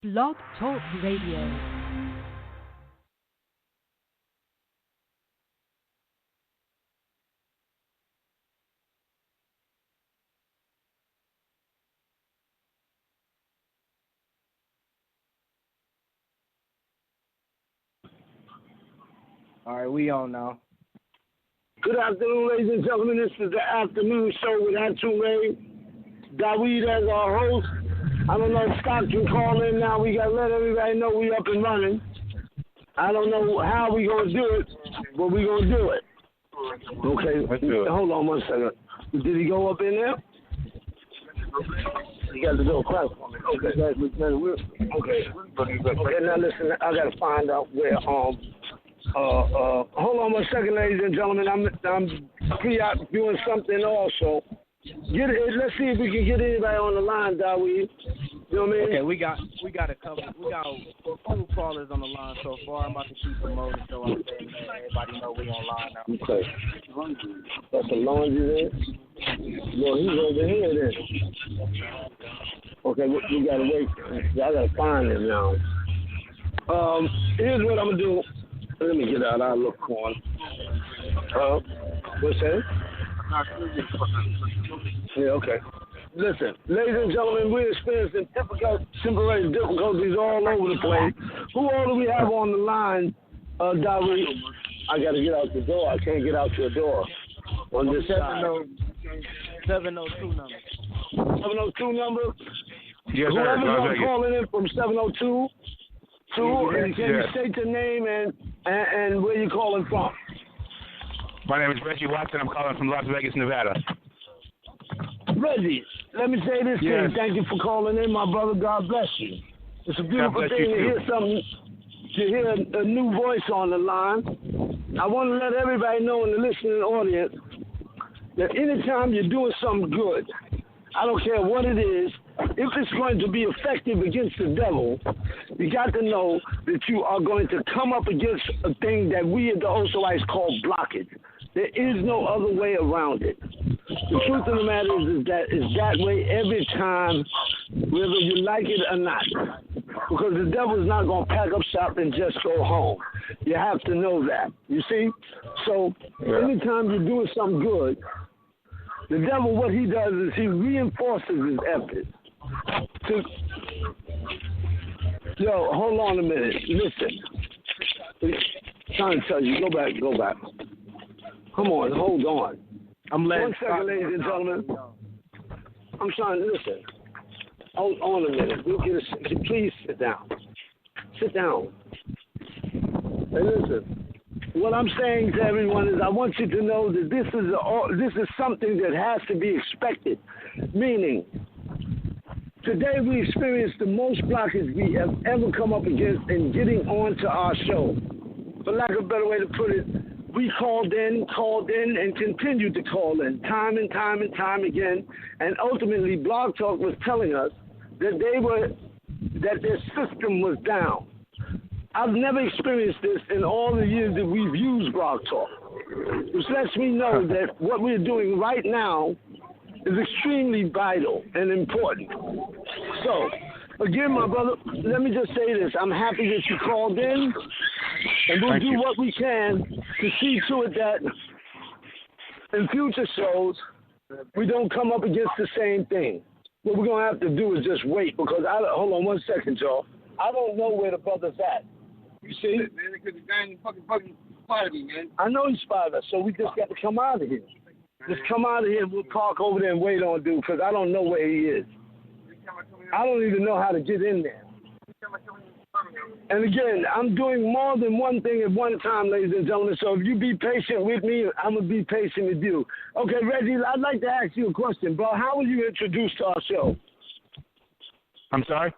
Blog Talk Radio. All right, we on now. Good afternoon, ladies and gentlemen. This is the afternoon show with ATUN-RE. Daweed as our host. I don't know if Scott can call in now. We got to let everybody know we up and running. I don't know how we going to do it, but we going to do it. Okay. Let's do it. Hold on one second. Did he go up in there? You got the door closed. Okay. Okay, now listen, I got to find out where, hold on one second, ladies and gentlemen. I'm pre-op doing something also. Let's see if we can get anybody on the line, Daweed. You know what I mean? Okay, we got a couple. We got 2 callers on the line so far. I'm about to keep promoting so out there, man. Everybody know we online now. Okay. That's the laundry there? No, he's over here then. Okay, we gotta wait. I gotta find him now. Here's what I'm gonna do. Let me get out. I'll look for him. What's that? Yeah, okay. Listen, ladies and gentlemen, we're experiencing temporary difficulties all over the place. Who all do we have on the line, Daweed? I got to get out the door. I can't get out your door on this side. 702 number. 702 number? Yes, sir. Whoever's calling in from 702, and can you state your name and where you're calling from? My name is Reggie Watson. I'm calling from Las Vegas, Nevada. Reggie, let me say this thing. Thank you for calling in, my brother. God bless you. It's a beautiful thing to hear something, to hear a new voice on the line. I want to let everybody know in the listening audience that anytime you're doing something good, I don't care what it is, if it's going to be effective against the devil, you got to know that you are going to come up against a thing that we at the OSOICE call blockage. There is no other way around it. The truth of the matter is that it's that way every time, whether you like it or not. Because the devil is not going to pack up shop and just go home. You have to know that. You see? So anytime you're doing something good, the devil, what he does is he reinforces his effort. Yo, hold on a minute. Listen. I'm trying to tell you. Go back. Come on, hold on. I'm letting 1 second, ladies and gentlemen. I'm trying to listen. Hold on a minute. We'll get please sit down. Sit down. Hey, listen. What I'm saying to everyone is I want you to know that this is something that has to be expected. Meaning, today we experienced the most blockage we have ever come up against in getting onto our show. For lack of a better way to put it, we called in, and continued to call in time and time again. And ultimately, Blog Talk was telling us that their system was down. I've never experienced this in all the years that we've used Blog Talk, which lets me know that what we're doing right now is extremely vital and important. So, again, my brother, let me just say this. I'm happy that you called in, and we'll do what we can to see to it that in future shows we don't come up against the same thing. What we're going to have to do is just wait, because hold on 1 second, y'all. I don't know where the brother's at. You see? Man, because the guy fucking spotted me, man. I know he spotted us, so we just got to come out of here. Just come out of here and we'll park over there and wait on dude, because I don't know where he is. I don't even know how to get in there. And again, I'm doing more than one thing at one time, ladies and gentlemen, so if you be patient with me, I'm going to be patient with you. Okay, Reggie, I'd like to ask you a question, bro. How were you introduced to our show? I'm sorry?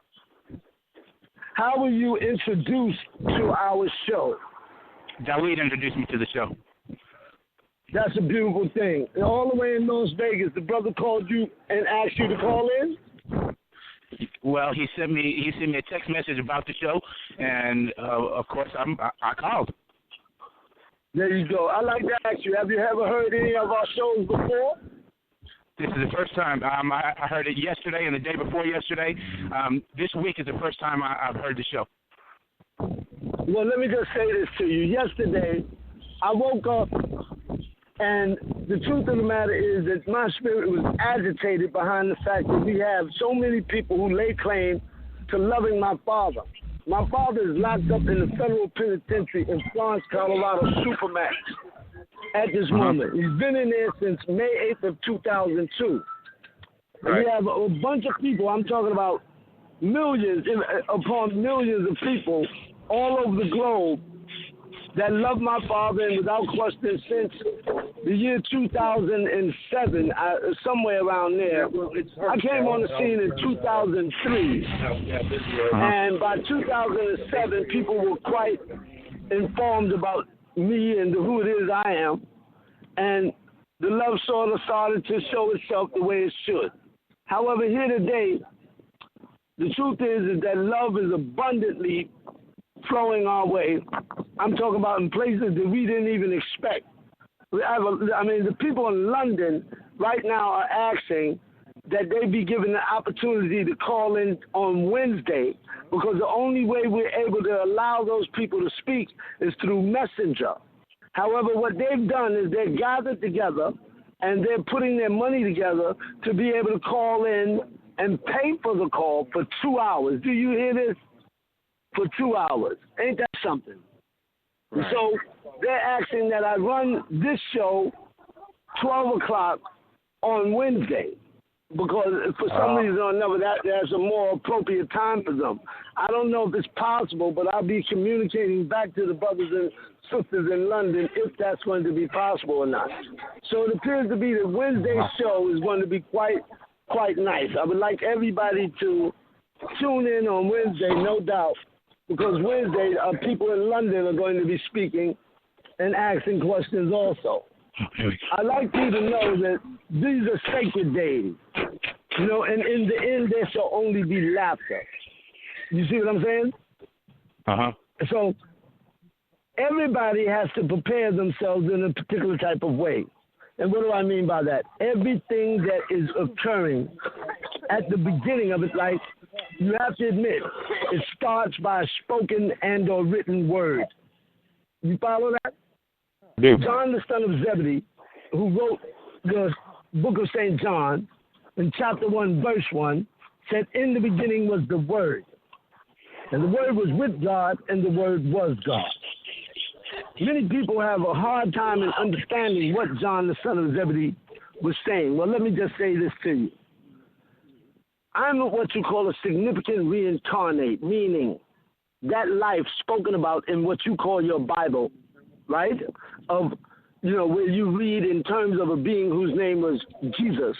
How were you introduced to our show? Daweed introduced me to the show. That's a beautiful thing. And all the way in Las Vegas, the brother called you and asked you to call in? Well, he sent me a text message about the show, and of course I called. There you go. I'd like to ask you, have you ever heard any of our shows before? This is the first time. I heard it yesterday and the day before yesterday. This week is the first time I've heard the show. Well, let me just say this to you. Yesterday, I woke up, and the truth of the matter is that my spirit was agitated behind the fact that we have so many people who lay claim to loving my father. My father is locked up in the federal penitentiary in Florence, Colorado, Supermax at this moment. He's been in there since May 8th of 2002. Right. We have a bunch of people, I'm talking about millions upon millions of people all over the globe that love my father, and without question since the year 2007, somewhere around there. I came on the scene in 2003, and by 2007, people were quite informed about me and who it is I am, and the love sort of started to show itself the way it should. However, here today, the truth is that love is abundantly flowing our way. I'm talking about in places that we didn't even expect. The people in London right now are asking that they be given the opportunity to call in on Wednesday, because the only way we're able to allow those people to speak is through Messenger. However, what they've done is they're gathered together and they're putting their money together to be able to call in and pay for the call for 2 hours. Do you hear this? For 2 hours. Ain't that something? Right. So they're asking that I run this show 12 o'clock on Wednesday, because for some reason or another, that's a more appropriate time for them. I don't know if it's possible, but I'll be communicating back to the brothers and sisters in London if that's going to be possible or not. So it appears to be that Wednesday's show is going to be quite nice. I would like everybody to tune in on Wednesday, no doubt, because Wednesday, people in London are going to be speaking and asking questions also. I'd like you to know that these are sacred days, and in the end, there shall only be laughter. You see what I'm saying? So everybody has to prepare themselves in a particular type of way. And what do I mean by that? Everything that is occurring at the beginning of it, like, you have to admit, it starts by a spoken and or written word. You follow that? Yeah. John, the son of Zebedee, who wrote the book of St. John, in chapter 1, verse 1, said, in the beginning was the Word. And the Word was with God, and the Word was God. Many people have a hard time in understanding what John, the son of Zebedee, was saying. Well, let me just say this to you. I'm what you call a significant reincarnate, meaning that life spoken about in what you call your Bible, right? Of, where you read in terms of a being whose name was Jesus.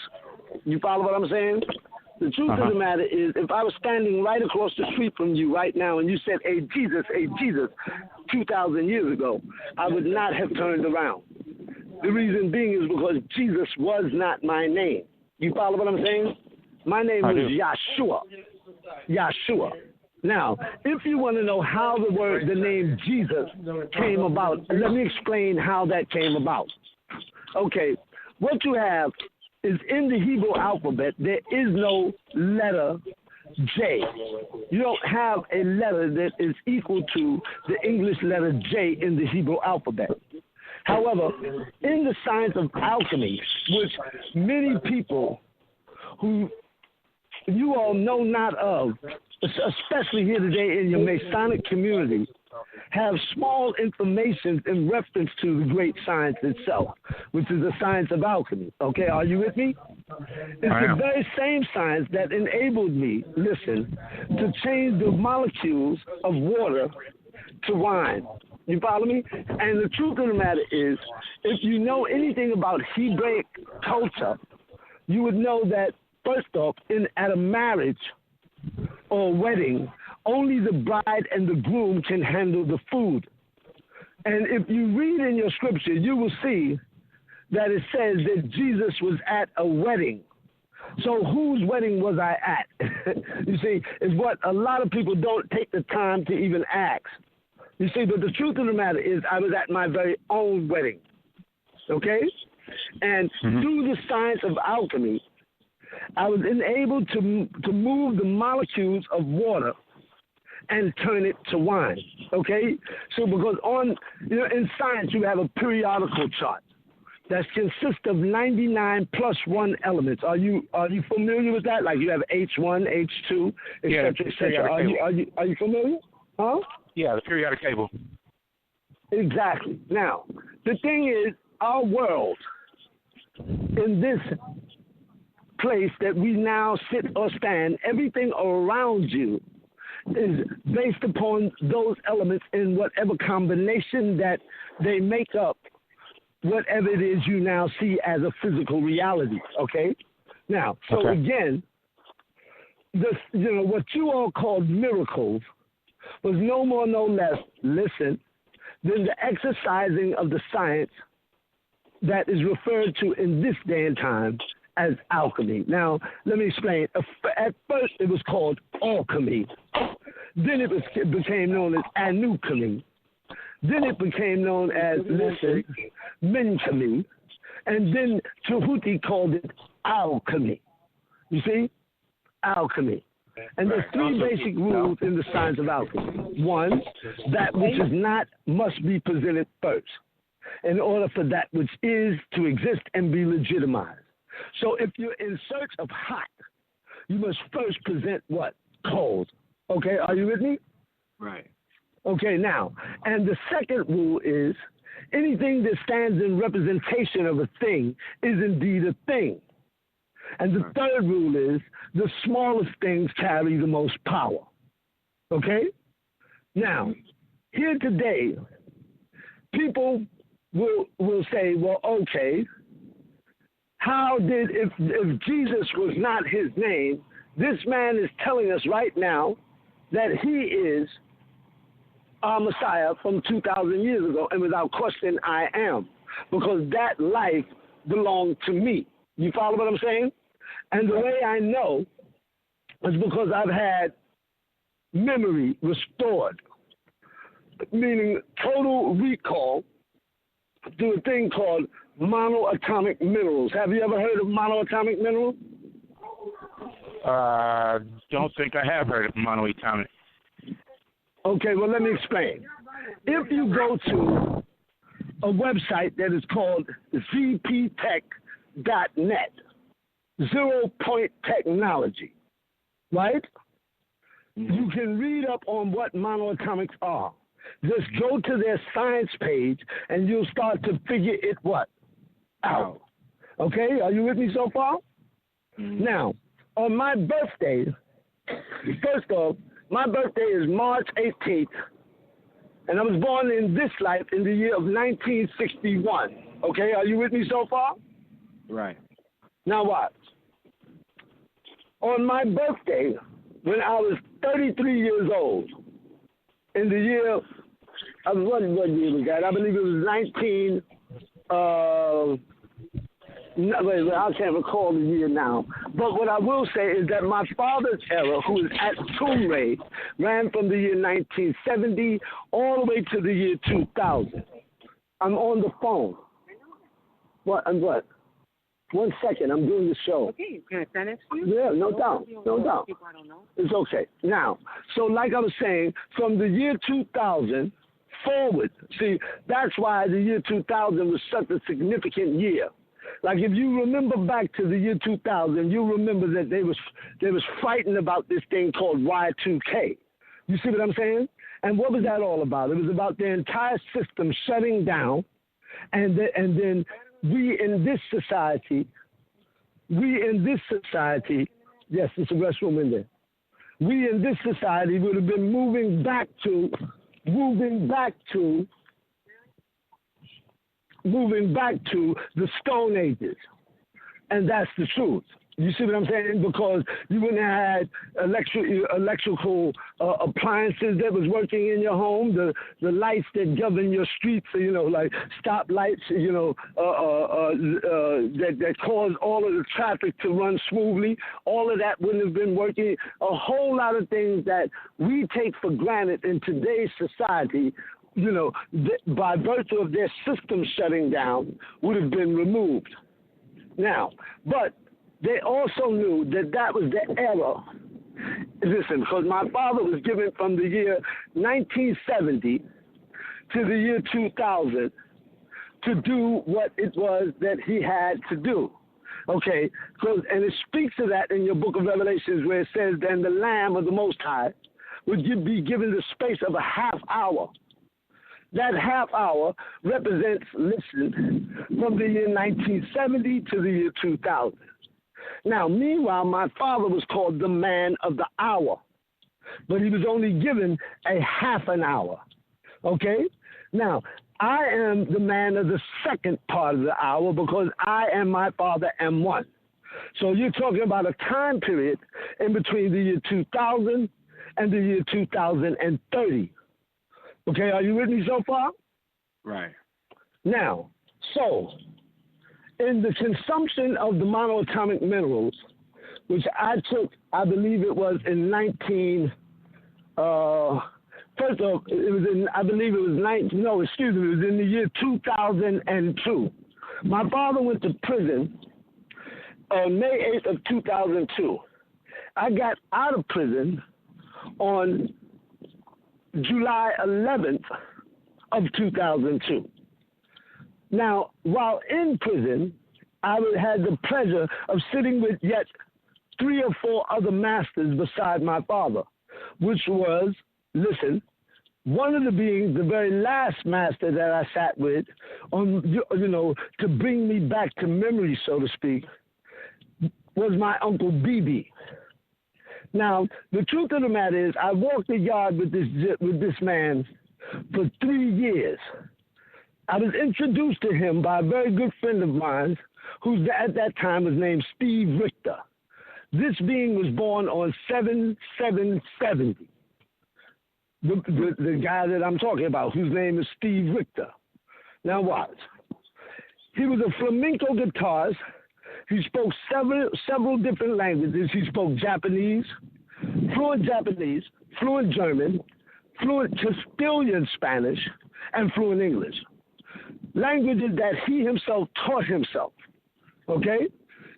You follow what I'm saying? The truth of the matter is, if I was standing right across the street from you right now and you said, hey, Jesus, 2,000 years ago, I would not have turned around. The reason being is because Jesus was not my name. You follow what I'm saying? My name was Yahshua. Now, if you want to know how the name Jesus came about, let me explain how that came about. Okay, what you have is in the Hebrew alphabet, there is no letter J. You don't have a letter that is equal to the English letter J in the Hebrew alphabet. However, in the science of alchemy, which many people who you all know not of, especially here today in your Masonic community, have small information in reference to the great science itself, which is the science of alchemy. Okay, are you with me? It's the very same science that enabled me, to change the molecules of water to wine. You follow me? And the truth of the matter is, if you know anything about Hebraic culture, you would know that, first off, at a marriage or a wedding, only the bride and the groom can handle the food. And if you read in your scripture, you will see that it says that Jesus was at a wedding. So whose wedding was I at? You see, is what a lot of people don't take the time to even ask. You see, but the truth of the matter is I was at my very own wedding. Okay? And through the science of alchemy, I was enabled to move the molecules of water and turn it to wine. Okay? So because in science you have a periodical chart that consists of 99 plus 1 elements. Are you familiar with that? Like you have H1, H2, etc., etc. Are you familiar? Huh? Yeah, the periodic table. Exactly. Now, the thing is, our world, in this place that we now sit or stand, everything around you is based upon those elements in whatever combination that they make up whatever it is you now see as a physical reality, okay? Now, so again, what you all called miracles was no more, no less, listen, than the exercising of the science that is referred to in this day and time as alchemy. Now, let me explain. At first, it was called alchemy. Then it became known as anuchemy. Then it became known as, menchemy. And then Tahuti called it alchemy. You see? Alchemy. And there's 3 basic rules in the science of alchemy. 1, that which is not must be presented first, in order for that which is to exist and be legitimized. So if you're in search of hot, you must first present what? Cold. Okay, are you with me? Right. Okay, now, and the second rule is anything that stands in representation of a thing is indeed a thing. And the third rule is the smallest things carry the most power. Okay? Now, here today, people will say, well, okay, how did, if Jesus was not his name, this man is telling us right now that he is our Messiah from 2,000 years ago, and without question, I am, because that life belonged to me. You follow what I'm saying? And the way I know is because I've had memory restored, meaning total recall through a thing called monoatomic minerals. Have you ever heard of monoatomic minerals? Don't think I have heard of monoatomic. Okay, well, let me explain. If you go to a website that is called zptech.net, 0 Point Technology, right? You can read up on what monoatomics are. Just go to their science page and you'll start to figure it what? Out. Okay, are you with me so far? Now, on my birthday, first off, my birthday is March 18th, and I was born in this life in the year of 1961. Okay, are you with me so far? Right. Now watch. On my birthday, when I was 33 years old, in the year, what year was that? I believe it was I can't recall the year now. But what I will say is that my father's era, who is ATUN-RE, ran from the year 1970 all the way to the year 2000. I'm on the phone. What? And what? 1 second, I'm doing the show. Okay, can I send it to you? Yeah, no doubt. No doubt. People I don't know. It's okay. Now, so like I was saying, from the year 2000 forward, see, that's why the year 2000 was such a significant year. Like if you remember back to the year 2000, you remember that they was frightened about this thing called Y2K. You see what I'm saying? And what was that all about? It was about the entire system shutting down, and then we in this society, yes, there's a restroom in there. We in this society would have been moving back to the Stone Ages. And that's the truth. You see what I'm saying? Because you wouldn't have had electrical appliances that was working in your home, the lights that govern your streets, like stop lights, that cause all of the traffic to run smoothly. All of that wouldn't have been working. A whole lot of things that we take for granted in today's society by virtue of their system shutting down, would have been removed. Now, but they also knew that was the era. Listen, because my father was given from the year 1970 to the year 2000 to do what it was that he had to do. Okay, and it speaks to that in your book of Revelations where it says, then the Lamb of the Most High would be given the space of a half hour. That half hour represents, listen, from the year 1970 to the year 2000. Now, meanwhile, my father was called the man of the hour, but he was only given a half an hour. Okay? Now, I am the man of the second part of the hour because I and my father am one. So you're talking about a time period in between the year 2000 and the year 2030. Okay, are you with me so far? Right. Now, so in the consumption of the monoatomic minerals, which I took, I believe it was in first off, it was in, I believe it was it was in the year 2002. My father went to prison on May 8th of 2002. I got out of prison on July 11th of 2002. Now, while in prison, I had the pleasure of sitting with yet 3 or 4 other masters beside my father, which was, listen, one of the being the very last master that I sat with, to bring me back to memory, so to speak, was my Uncle BB. Now, the truth of the matter is, I walked the yard with this man for 3 years. I was introduced to him by a very good friend of mine, who at that time was named Steve Richter. This being was born on 7/7/70. The guy that I'm talking about, whose name is Steve Richter. Now watch. He was a flamenco guitarist. He spoke several different languages. He spoke Japanese, fluent German, fluent Castilian Spanish, and fluent English. Languages that he himself taught himself. Okay?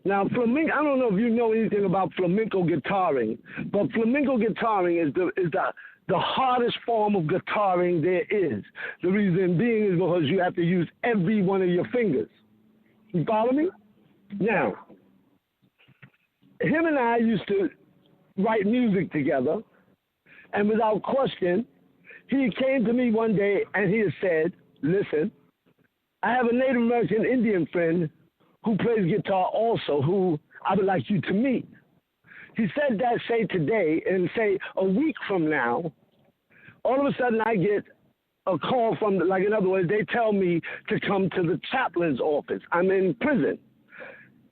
Now, flamenco, I don't know if you know anything about flamenco guitaring, but flamenco guitaring is the hardest form of guitaring there is. The reason being is because you have to use every one of your fingers. You follow me? Now, him and I used to write music together, and without question, he came to me one day and he said, listen, I have a Native American Indian friend who plays guitar also, who I would like you to meet. He said that, say today, and say a week from now, all of a sudden I get a call from, in other words, they tell me to come to the chaplain's office. I'm in prison.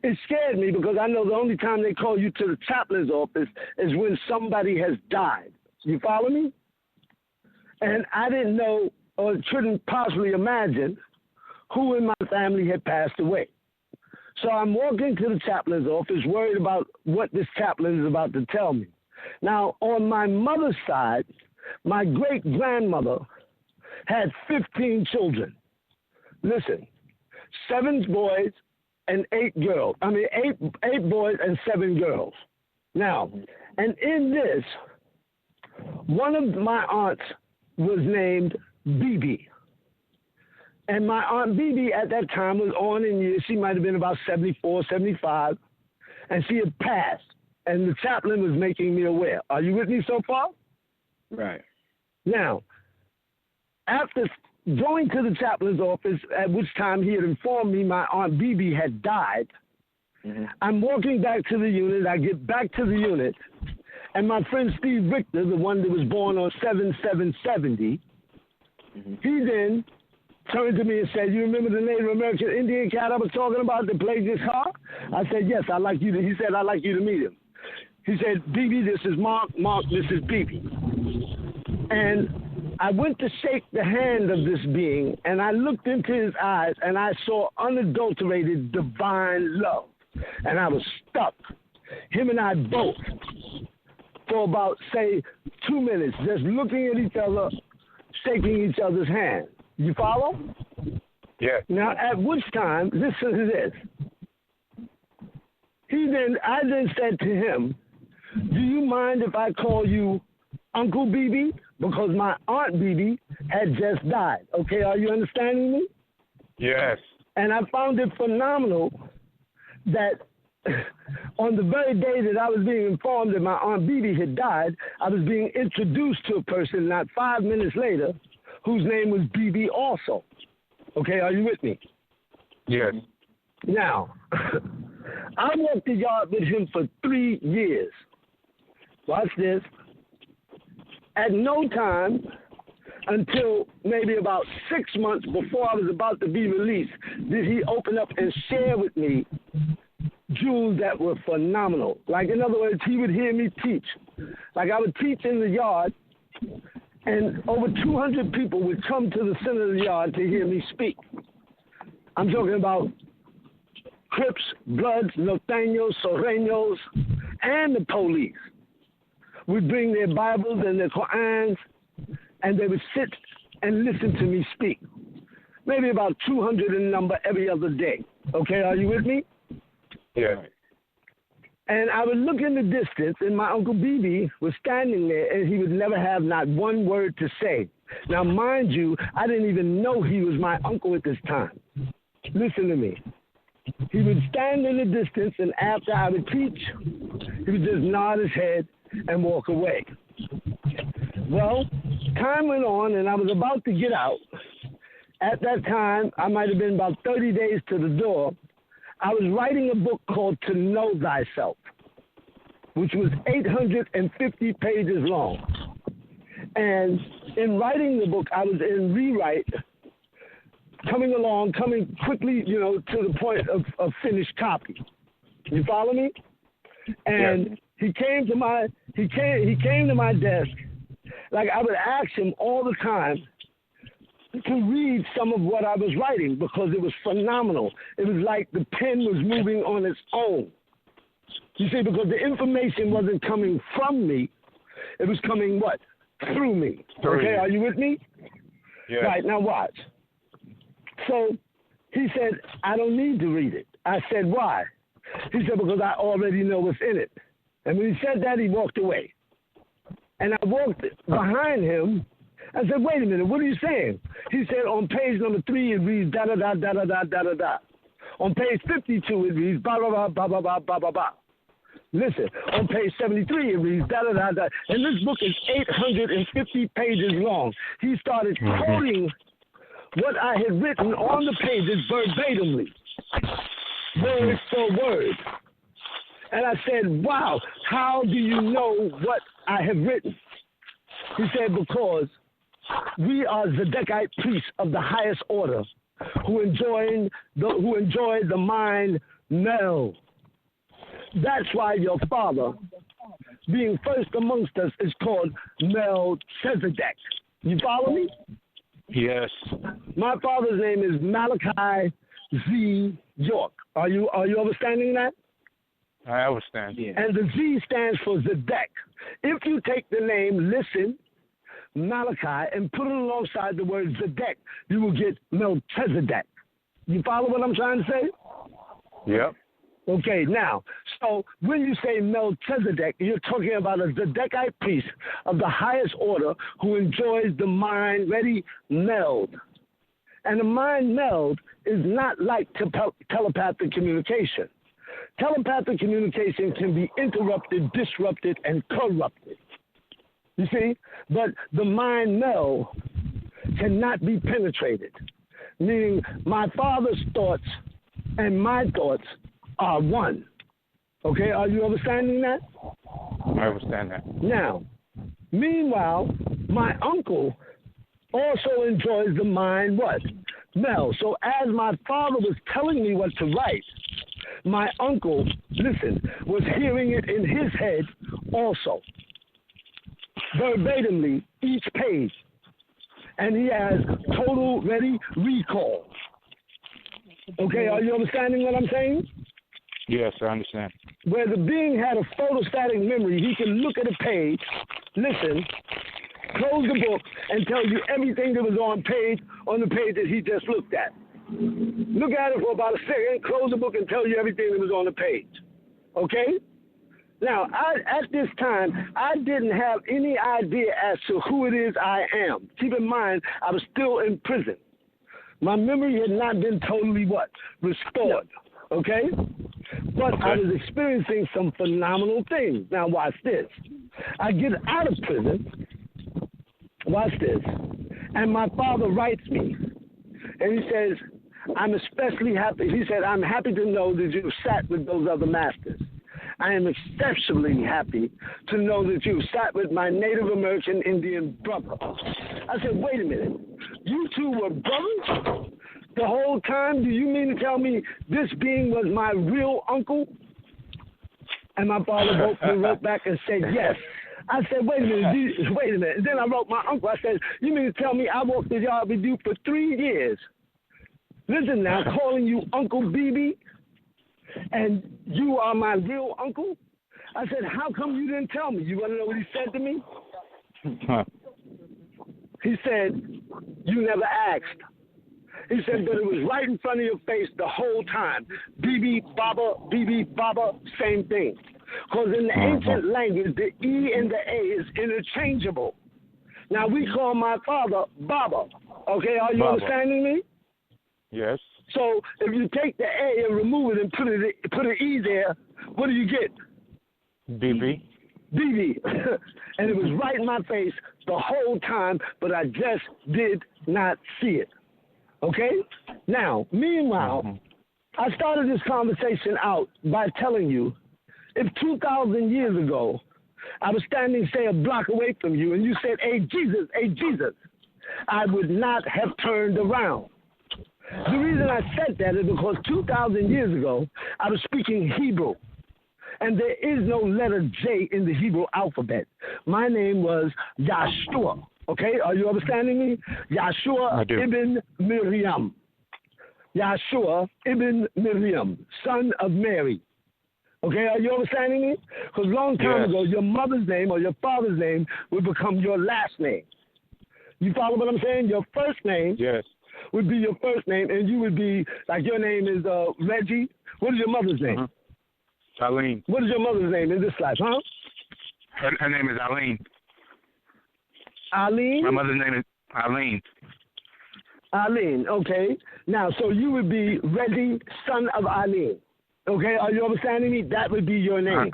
It scared me because I know the only time they call you to the chaplain's office is when somebody has died. You follow me? And I didn't know or couldn't possibly imagine who in my family had passed away. So I'm walking to the chaplain's office worried about what this chaplain is about to tell me. Now, on my mother's side, my great-grandmother had 15 children. Listen, 7 boys and 8 girls. I mean, 8 boys and 7 girls. Now, and in this, one of my aunts was named BB. And my Aunt BB at that time was on in years. She might have been about 74, 75, and she had passed. And the chaplain was making me aware. Are you with me so far? Right. Now, after going to the chaplain's office, at which time he had informed me my Aunt BB had died, I'm walking back to the unit. I get back to the unit, and my friend Steve Richter, the one that was born on 7/7/70, he then turned to me and said, you remember the Native American Indian cat I was talking about that played guitar? I said, yes, I'd like you to. He said, I'd like you to meet him. He said, BB, this is Mark. Mark, this is BB. And I went to shake the hand of this being, and I looked into his eyes, and I saw unadulterated divine love. And I was stuck. Him and I both, for about, say, 2 minutes, just looking at each other, shaking each other's hand. You follow? Yeah. Now, at which time, listen to this. I then said to him, do you mind if I call you Uncle BB? Because my Aunt BB had just died. Okay, are you understanding me? Yes. And I found it phenomenal that on the very day that I was being informed that my Aunt BB had died, I was being introduced to a person not 5 minutes later whose name was BB also. Okay, are you with me? Yes. Now, I walked the yard with him for 3 years. Watch this. At no time until maybe about 6 months before I was about to be released did he open up and share with me jewels that were phenomenal. Like, in other words, he would hear me teach. Like, I would teach in the yard, and over 200 people would come to the center of the yard to hear me speak. I'm talking about Crips, Bloods, Norteños, Soreños, and the police would bring their Bibles and their Qur'ans, and they would sit and listen to me speak. Maybe about 200 in number every other day. Okay, are you with me? Yeah. And I would look in the distance, and my Uncle BB was standing there, and he would never have not one word to say. Now, mind you, I didn't even know he was my uncle at this time. Listen to me. He would stand in the distance, and after I would teach, he would just nod his head and walk away. Well, time went on, and I was about to get out. At that time, I might have been about 30 days to the door. I was writing a book called To Know Thyself, which was 850 pages long. And in writing the book, I was in rewrite, coming quickly, to the point of finished copy. You follow me? And yeah. he came to my desk. Like, I would ask him all the time to read some of what I was writing because it was phenomenal. It was like the pen was moving on its own. You see, because the information wasn't coming from me, it was coming what? Through me. Okay, are you with me? Yeah. Right, now watch. So he said, I don't need to read it. I said, why? He said, because I already know what's in it. And when he said that, he walked away. And I walked behind him. I said, wait a minute, what are you saying? He said, on page number 3, it reads da-da-da-da-da-da-da-da. On page 52, it reads ba-ba-ba-ba-ba-ba-ba-ba. Listen, on page 73, it reads da-da-da-da. And this book is 850 pages long. He started quoting what I had written on the pages verbatimly, word for word. And I said, wow, how do you know what I have written? He said, because we are Zedekite priests of the highest order who enjoy the mind meld. That's why your father, being first amongst us, is called Melchizedek. You follow me? Yes. My father's name is Malachi Z. York. Are you understanding that? I understand. Yeah. And the Z stands for Zedek. If you take the name, listen, Malachi, and put it alongside the word Zedek, you will get Melchizedek. You follow what I'm trying to say? Yep. Okay, now, so when you say Melchizedek, you're talking about a Zedekite priest of the highest order who enjoys the mind-ready meld. And the mind meld is not like telepathic communication. Telepathic communication can be interrupted, disrupted, and corrupted. You see? But the mind meld cannot be penetrated, meaning my father's thoughts and my thoughts are one. Okay, are you understanding that? I understand that. Now, meanwhile, my uncle also enjoys the mind what? Meld. So as my father was telling me what to write, my uncle, listen, was hearing it in his head also, verbatimly, each page. And he has total ready recall. Okay, are you understanding what I'm saying? Yes, I understand. Where the being had a photostatic memory, he can look at a page, listen, close the book, and tell you everything that was on the page that he just looked at. Look at it for about a second, close the book, and tell you everything that was on the page. Okay? Now, at this time, I didn't have any idea as to who it is I am. Keep in mind, I was still in prison. My memory had not been totally restored. Okay? But I was experiencing some phenomenal things. Now, watch this. I get out of prison. Watch this. And my father writes me. And he says, I'm especially happy. He said, I'm happy to know that you sat with those other masters. I am exceptionally happy to know that you sat with my Native American Indian brother. I said, wait a minute. You two were brothers the whole time? Do you mean to tell me this being was my real uncle? And my father wrote back and said, yes. I said, wait a minute. And then I wrote my uncle. I said, you mean to tell me I walked the yard with you for 3 years? Listen now, calling you Uncle BB, and you are my real uncle? I said, how come you didn't tell me? You want to know what he said to me? He said, you never asked. He said, but it was right in front of your face the whole time. BB, Baba, same thing. Because in the ancient language, the E and the A is interchangeable. Now, we call my father Baba. Okay, are you understanding me? Yes. So if you take the A and remove it and put an E there, what do you get? BB. BB. And it was right in my face the whole time, but I just did not see it. Okay? Now, meanwhile, I started this conversation out by telling you, if 2,000 years ago, I was standing, say, a block away from you, and you said, hey, Jesus, I would not have turned around. The reason I said that is because 2,000 years ago, I was speaking Hebrew, and there is no letter J in the Hebrew alphabet. My name was Yahshua, okay? Are you understanding me? Yahshua ibn Miriam. Yahshua ibn Miriam, son of Mary. Okay, are you understanding me? Because a long time ago, your mother's name or your father's name would become your last name. You follow what I'm saying? Your first name would be your first name, and you would be, like your name is Reggie. What is your mother's name? Eileen. What is your mother's name in this life, huh? Her name is Eileen. Eileen? My mother's name is Eileen. Eileen, okay. Now, so you would be Reggie, son of Eileen. Okay, are you understanding me? That would be your name.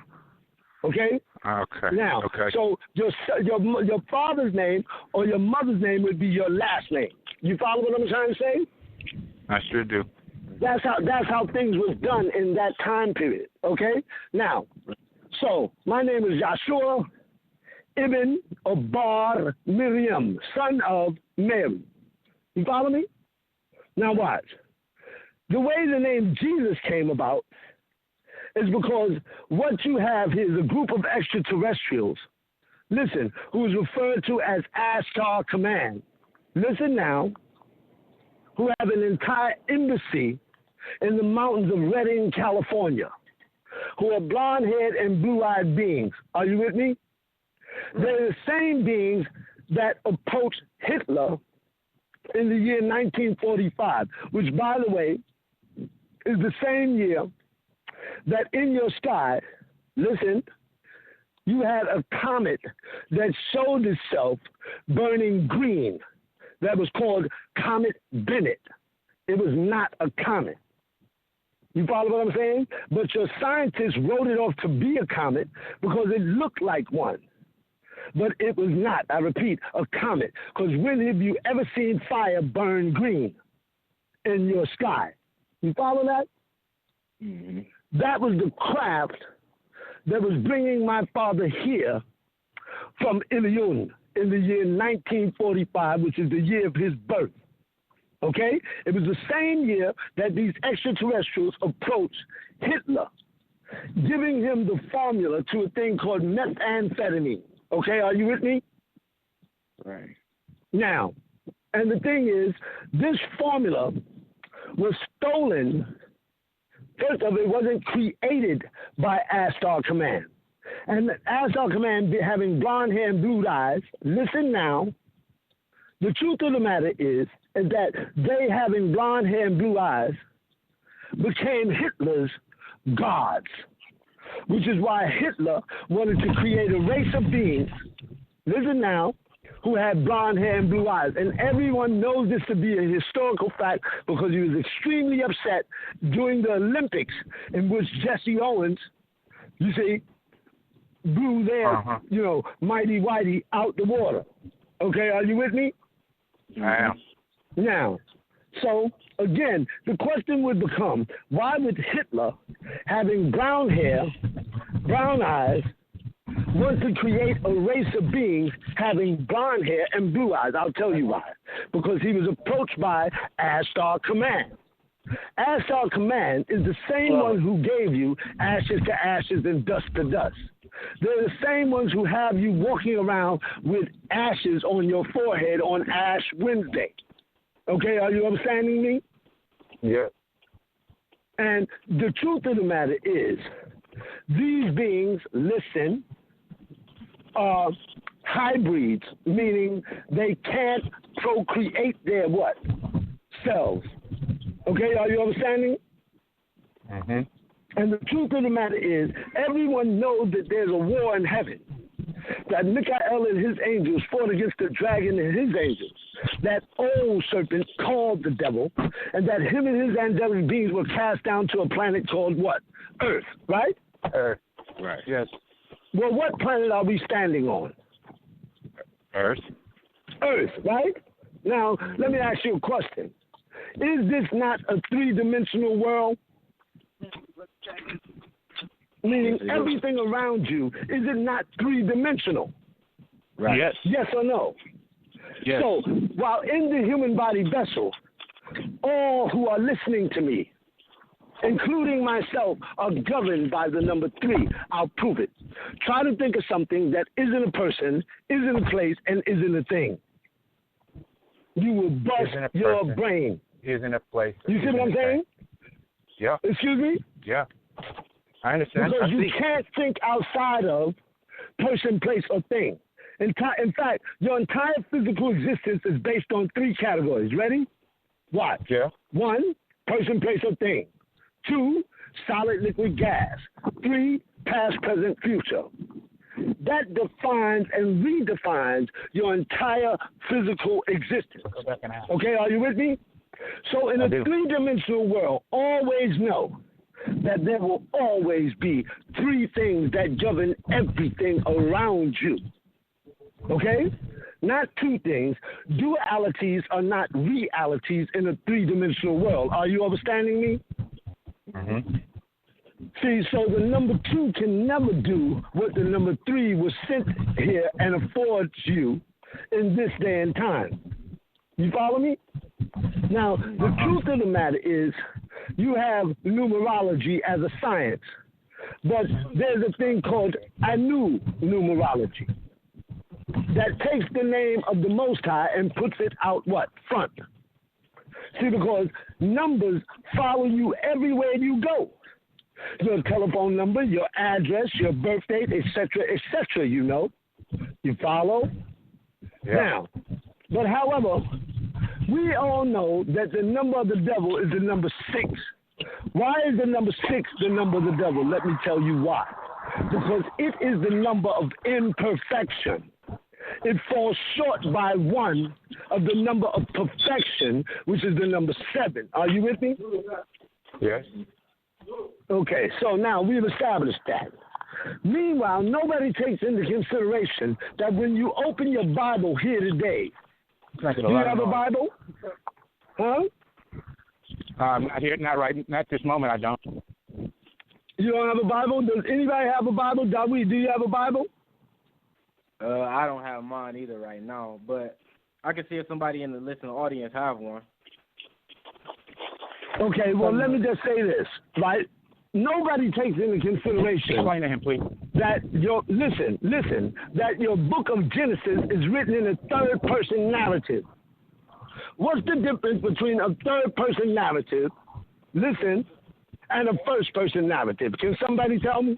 Okay? Okay. Now, so your father's name or your mother's name would be your last name. You follow what I'm trying to say? I sure do. That's how things was done in that time period. Okay? Now, so my name is Yahshua ibn Bar Miriam, son of Mary. You follow me? Now watch. The way the name Jesus came about is because what you have here is a group of extraterrestrials, listen, who is referred to as Ashtar Command. Listen now, who have an entire embassy in the mountains of Redding, California, who are blonde-haired and blue-eyed beings. Are you with me? They're the same beings that approached Hitler in the year 1945, which, by the way, is the same year that in your sky, listen, you had a comet that showed itself burning green that was called Comet Bennett. It was not a comet. You follow what I'm saying? But your scientists wrote it off to be a comet because it looked like one. But it was not, I repeat, a comet. Because when have you ever seen fire burn green in your sky? You follow that? Mm-hmm. That was the craft that was bringing my father here from ATUN in the year 1945, which is the year of his birth. Okay? It was the same year that these extraterrestrials approached Hitler, giving him the formula to a thing called methamphetamine. Okay, are you with me? Right. Now, and the thing is, this formula was stolen. First of all, it wasn't created by Ashtar Command. And as our command, having blonde hair and blue eyes, listen now. The truth of the matter is that they, having blonde hair and blue eyes, became Hitler's gods, which is why Hitler wanted to create a race of beings, listen now, who had blonde hair and blue eyes. And everyone knows this to be a historical fact because he was extremely upset during the Olympics in which Jesse Owens, you see, blew their, mighty whitey out the water. Okay, are you with me? I am. Now, so again, the question would become, why would Hitler, having brown hair, brown eyes, want to create a race of beings having blonde hair and blue eyes? I'll tell you why. Because he was approached by Ashtar Command. Ashtar Command is the same one who gave you ashes to ashes and dust to dust. They're the same ones who have you walking around with ashes on your forehead on Ash Wednesday. Okay, are you understanding me? Yeah. And the truth of the matter is, these beings, listen, are hybrids, meaning they can't procreate their what? Selves. Okay, are you understanding? Mm-hmm. And the truth of the matter is, everyone knows that there's a war in heaven. That Michael and his angels fought against the dragon and his angels. That old serpent called the devil, and that him and his angelic beings were cast down to a planet called what? Earth, right? Earth. Right. Yes. Well, what planet are we standing on? Earth. Earth, right? Now, let me ask you a question. Is this not a three-dimensional world? Meaning everything around you, is it not three-dimensional? Right. Yes. Yes or no? Yes. So, while in the human body vessel, all who are listening to me, including myself, are governed by the number 3. I'll prove it. Try to think of something that isn't a person, isn't a place, and isn't a thing. You will bust your brain. Isn't a place. You see what I'm saying? Yeah. Excuse me? Yeah. I understand. Because you can't think outside of person, place, or thing. In fact, your entire physical existence is based on 3 categories. Ready? Watch. Yeah. 1, person, place, or thing. 2, solid, liquid, gas. 3, past, present, future. That defines and redefines your entire physical existence. Okay, are you with me? So in a 3-dimensional world, always know that there will always be 3 things that govern everything around you. Okay? Not 2 things. Dualities are not realities in a 3-dimensional world. Are you understanding me? Mm-hmm. See, so the number 2 can never do what the number 3 was sent here and affords you in this day and time. You follow me? Now, the truth of the matter is, you have numerology as a science, but there's a thing called Anu numerology that takes the name of the Most High and puts it out what? Front. See, because numbers follow you everywhere you go. Your telephone number, your address, your birth date, etc., you know. You follow? Yeah. Now, but however, we all know that the number of the devil is the number 6. Why is the number 6 the number of the devil? Let me tell you why. Because it is the number of imperfection. It falls short by 1 of the number of perfection, which is the number 7. Are you with me? Yes. Okay, so now we've established that. Meanwhile, nobody takes into consideration that when you open your Bible here today, do you have a Bible? Huh? Not here, not this moment. I don't. You don't have a Bible? Does anybody have a Bible? Dawi, do you have a Bible? I don't have mine either right now, but I can see if somebody in the listening audience have one. Okay, well, let me just say this, right? Nobody takes into consideration. Explain to him, please. That listen, that your book of Genesis is written in a third-person narrative. What's the difference between a third-person narrative, listen, and a first-person narrative? Can somebody tell me?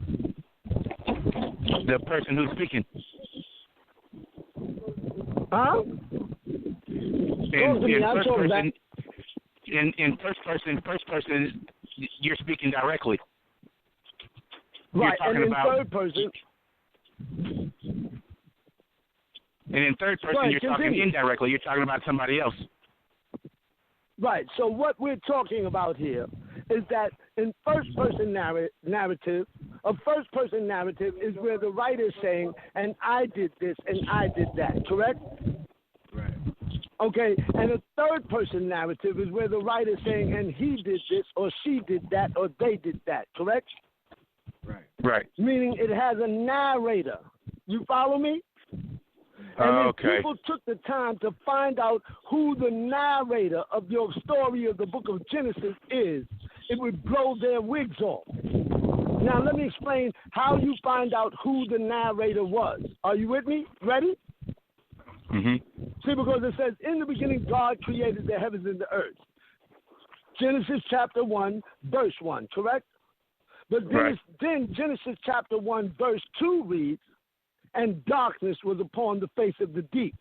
The person who's speaking. Huh? In first person, you're speaking directly. Right, You're and in about, third person. And in third person, Right, you're talking continue. indirectly. You're talking about somebody else. Right, so what we're talking about here is that in first-person narrative, a first-person narrative is where the writer is saying, and I did this, and I did that, correct? Right. Okay, and a third-person narrative is where the writer is saying, and he did this, or she did that, or they did that, correct? Right. Right. Meaning it has a narrator. You follow me? And if people took the time to find out who the narrator of your story of the book of Genesis is, it would blow their wigs off. Now, let me explain how you find out who the narrator was. Are you with me? Ready? Mm-hmm. See, because it says, in the beginning, God created the heavens and the earth. Genesis chapter 1, verse 1, correct? But then Genesis chapter 1, verse 2 reads, and darkness was upon the face of the deep.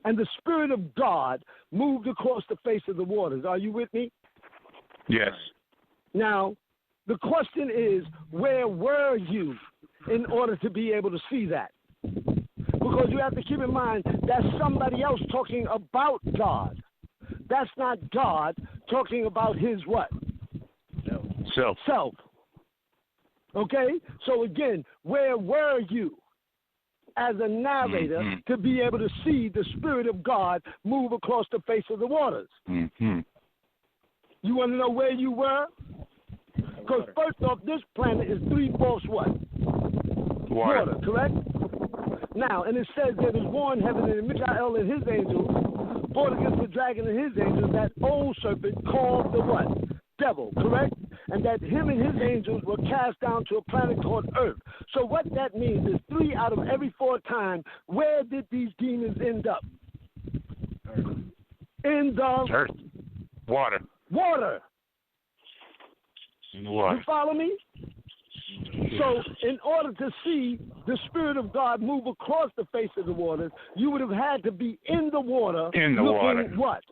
And the Spirit of God moved across the face of the waters. Are you with me? Yes. Now, the question is, where were you in order to be able to see that? Because you have to keep in mind that's somebody else talking about God. That's not God talking about his what? Self. Okay? So again, where were you as a narrator to be able to see the Spirit of God move across the face of the waters? Mm-hmm. You want to know where you were? Because first off, this planet is 3/4 what? Water, correct? Now, and it says that it was war in heaven, and Michael and his angels fought against the dragon and his angels, that old serpent called the what? Devil, correct? And that him and his angels were cast down to a planet called Earth. So what that means is 3 out of every 4 times, where did these demons end up? In the Earth. Water. Water. You follow me? So in order to see the Spirit of God move across the face of the waters, you would have had to be in the water. In the looking water. What?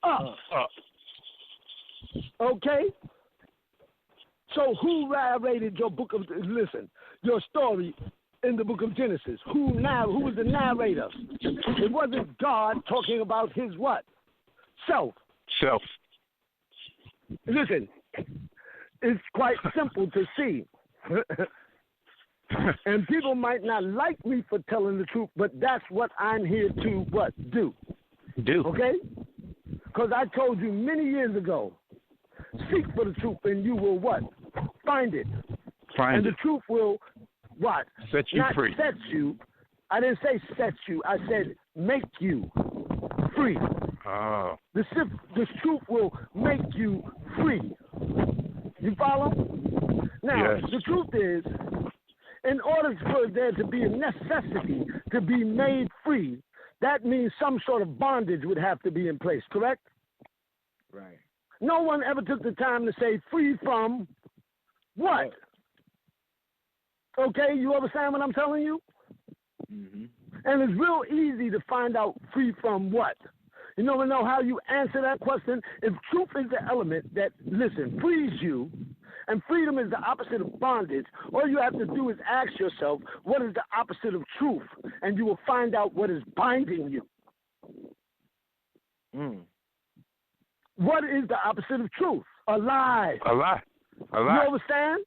Up. Okay? So who narrated your book of, your story in the book of Genesis? Who was the narrator? It wasn't God talking about his what? Self. Listen, it's quite simple to see. And people might not like me for telling the truth, but that's what I'm here to what? Do. Okay? Because I told you many years ago, seek for the truth and you will what? Find it. And the truth will what? Set you not free. Set you. I didn't say set you. I said make you free. Oh. The truth will make you free. You follow? Now, the truth is, in order for there to be a necessity to be made free, that means some sort of bondage would have to be in place, correct? Right. No one ever took the time to say free from what? Okay, you understand what I'm telling you? Mm-hmm. And it's real easy to find out free from what? You know how you answer that question? If truth is the element that, frees you, and freedom is the opposite of bondage, all you have to do is ask yourself, what is the opposite of truth? And you will find out what is binding you. What is the opposite of truth? A lie. A lie. You understand?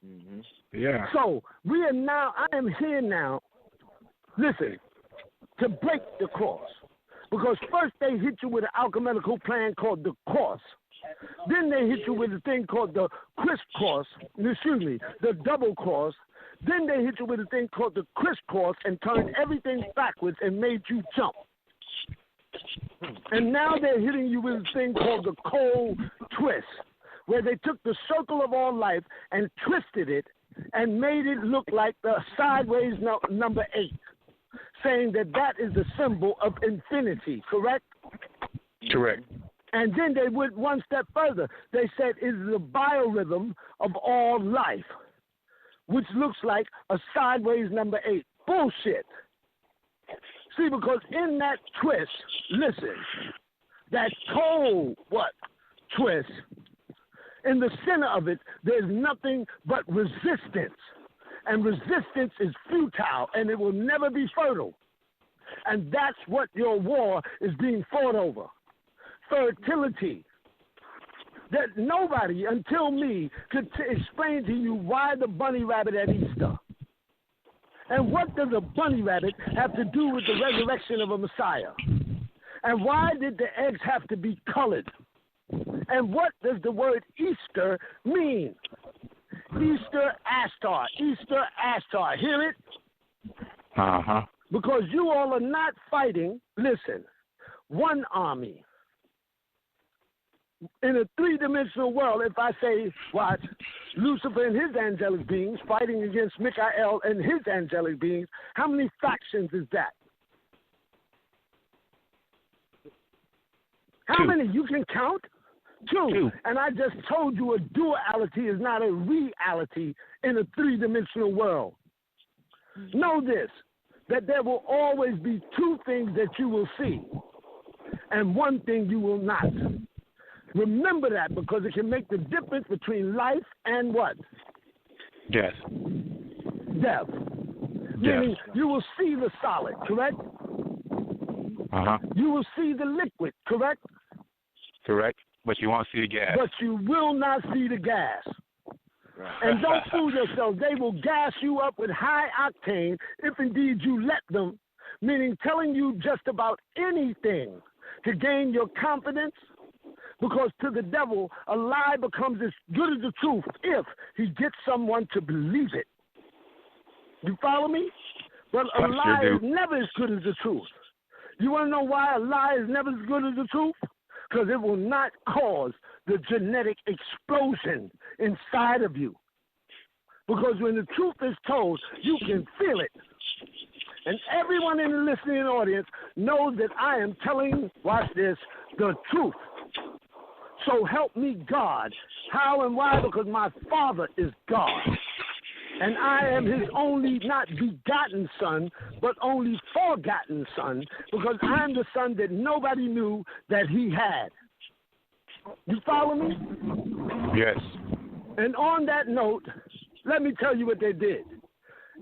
Mm-hmm. Yeah. So I am here now, to break the cross. Because first they hit you with an alchemical plan called the cross. Then they hit you with a thing called the the double cross. Then they hit you with a thing called the crisscross and turned everything backwards and made you jump. And now they're hitting you with a thing called the cold twist, where they took the circle of all life and twisted it and made it look like the sideways number 8. Saying that is the symbol of infinity, correct? Correct. And then they went one step further. They said it is the biorhythm of all life, which looks like a sideways number 8. Bullshit. See, because in that twist, listen, that cold, twist, in the center of it, there's nothing but resistance. And resistance is futile, and it will never be fertile. And that's what your war is being fought over. Fertility. That nobody, until me, could explain to you why the bunny rabbit at Easter. And what does a bunny rabbit have to do with the resurrection of a Messiah? And why did the eggs have to be colored? And what does the word Easter mean? Easter Astar. Easter Astar. Hear it? Uh-huh. Because you all are not fighting, listen, one army. In a three-dimensional world, if I say, watch, Lucifer and his angelic beings fighting against Michael and his angelic beings, how many factions is that? How many? You can count? Two. And I just told you a duality is not a reality in a three-dimensional world. Know this, that there will always be two things that you will see and one thing you will not. Remember that, because it can make the difference between life and what? Death. Death. Meaning you will see the solid, correct? Uh-huh. You will see the liquid, correct? Correct. But you won't see the gas. But you will not see the gas. And don't fool yourself. They will gas you up with high octane if indeed you let them, meaning telling you just about anything to gain your confidence, because to the devil, a lie becomes as good as the truth if he gets someone to believe it. You follow me? But a lie is never as good as the truth. You want to know why a lie is never as good as the truth? Because it will not cause the genetic explosion inside of you. Because when the truth is told, you can feel it. And everyone in the listening audience knows that I am telling, watch this, the truth. So help me God. How and why? Because my Father is God. And I am his only not begotten son, but only forgotten son, because I'm the son that nobody knew that he had. You follow me? Yes. And on that note, let me tell you what they did.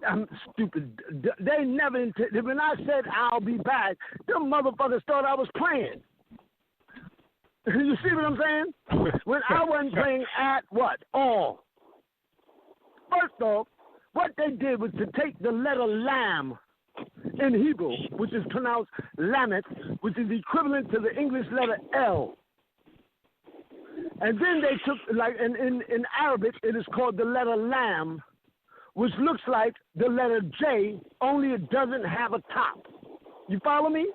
I'm stupid. They never intended. When I said I'll be back, them motherfuckers thought I was playing. You see what I'm saying? When I wasn't playing at what? All. First off, what they did was to take the letter Lam in Hebrew, which is pronounced Lamet, which is equivalent to the English letter L. And then they took, like in Arabic, it is called the letter Lam, which looks like the letter J, only it doesn't have a top. You follow me?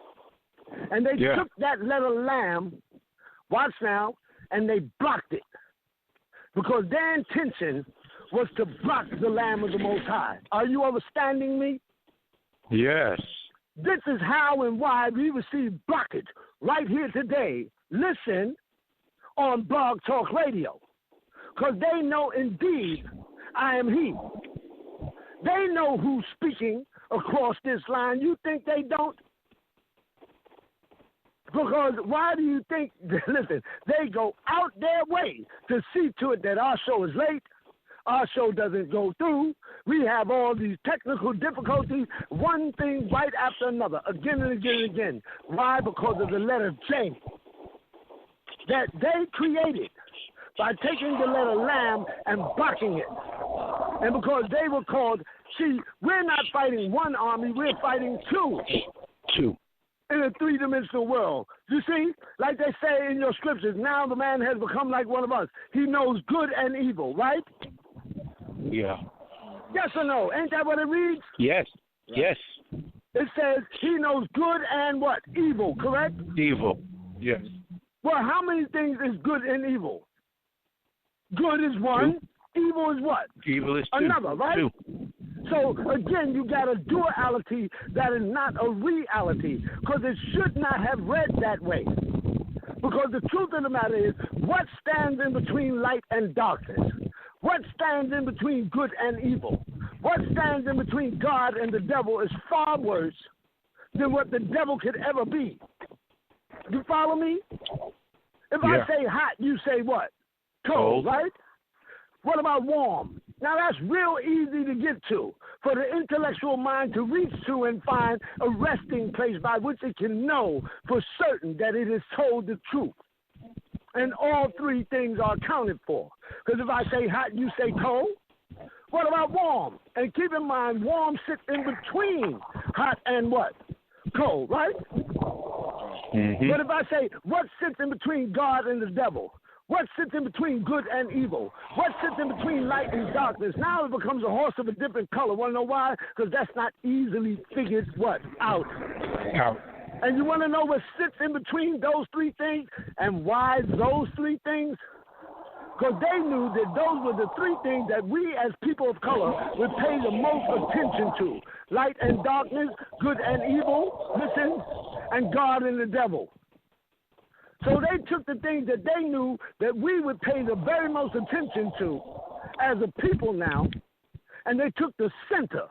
And they took that letter Lam, watch now, and they blocked it. Because their intention was to block the Lamb of the Most High. Are you understanding me? Yes. This is how and why we receive blockage right here today. Listen on Blog Talk Radio. Because they know indeed I am he. They know who's speaking across this line. You think they don't? Because why do you think, listen, they go out their way to see to it that our show is late, our show doesn't go through, we have all these technical difficulties, one thing right after another, again and again and again. Why? Because of the letter J that they created by taking the letter Lam and blocking it. And because they were called, see, we're not fighting one army, we're fighting two. Two. In a three-dimensional world. You see, like they say in your scriptures, now the man has become like one of us. He knows good and evil, right? Yeah. Yes or no? Ain't that what it reads? Yes. Yes. It says he knows good and what? Evil, correct? Evil. Yes. Well, how many things is good and evil? Good is one. Two. Evil is what? Evil is two. Another, right? Two. So, again, you got a duality that is not a reality, because it should not have read that way. Because the truth of the matter is, what stands in between light and darkness? What stands in between good and evil? What stands in between God and the devil is far worse than what the devil could ever be. You follow me? If I say hot, you say what? Cold, right? What about warm? Now that's real easy to get to for the intellectual mind to reach to and find a resting place by which it can know for certain that it has told the truth. And all three things are accounted for. Because if I say hot, you say cold. What about warm? And keep in mind, warm sits in between hot and what? Cold, right? Mm-hmm. But if I say, what sits in between God and the devil? What sits in between good and evil? What sits in between light and darkness? Now it becomes a horse of a different color. Want to know why? Because that's not easily figured what? Out. And you want to know what sits in between those three things and why those three things? Because they knew that those were the three things that we as people of color would pay the most attention to. Light and darkness, good and evil, listen, and God and the devil. So they took the things that they knew that we would pay the very most attention to as a people now, and they took the center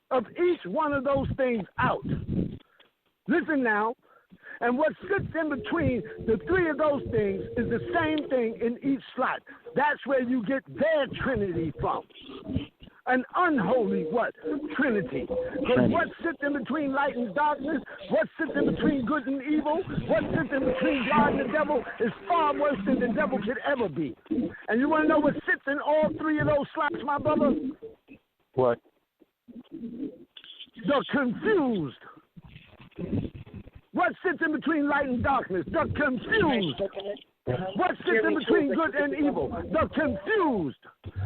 of each one of those things out. Listen now, and what sits in between the three of those things is the same thing in each slot. That's where you get their Trinity from. An unholy what? Trinity. Because what sits in between light and darkness, what sits in between good and evil, what sits in between God and the devil is far worse than the devil could ever be. And you want to know what sits in all three of those slots, my brother? What? The confused. What sits in between light and darkness? The confused. What sits in between good and evil? The confused.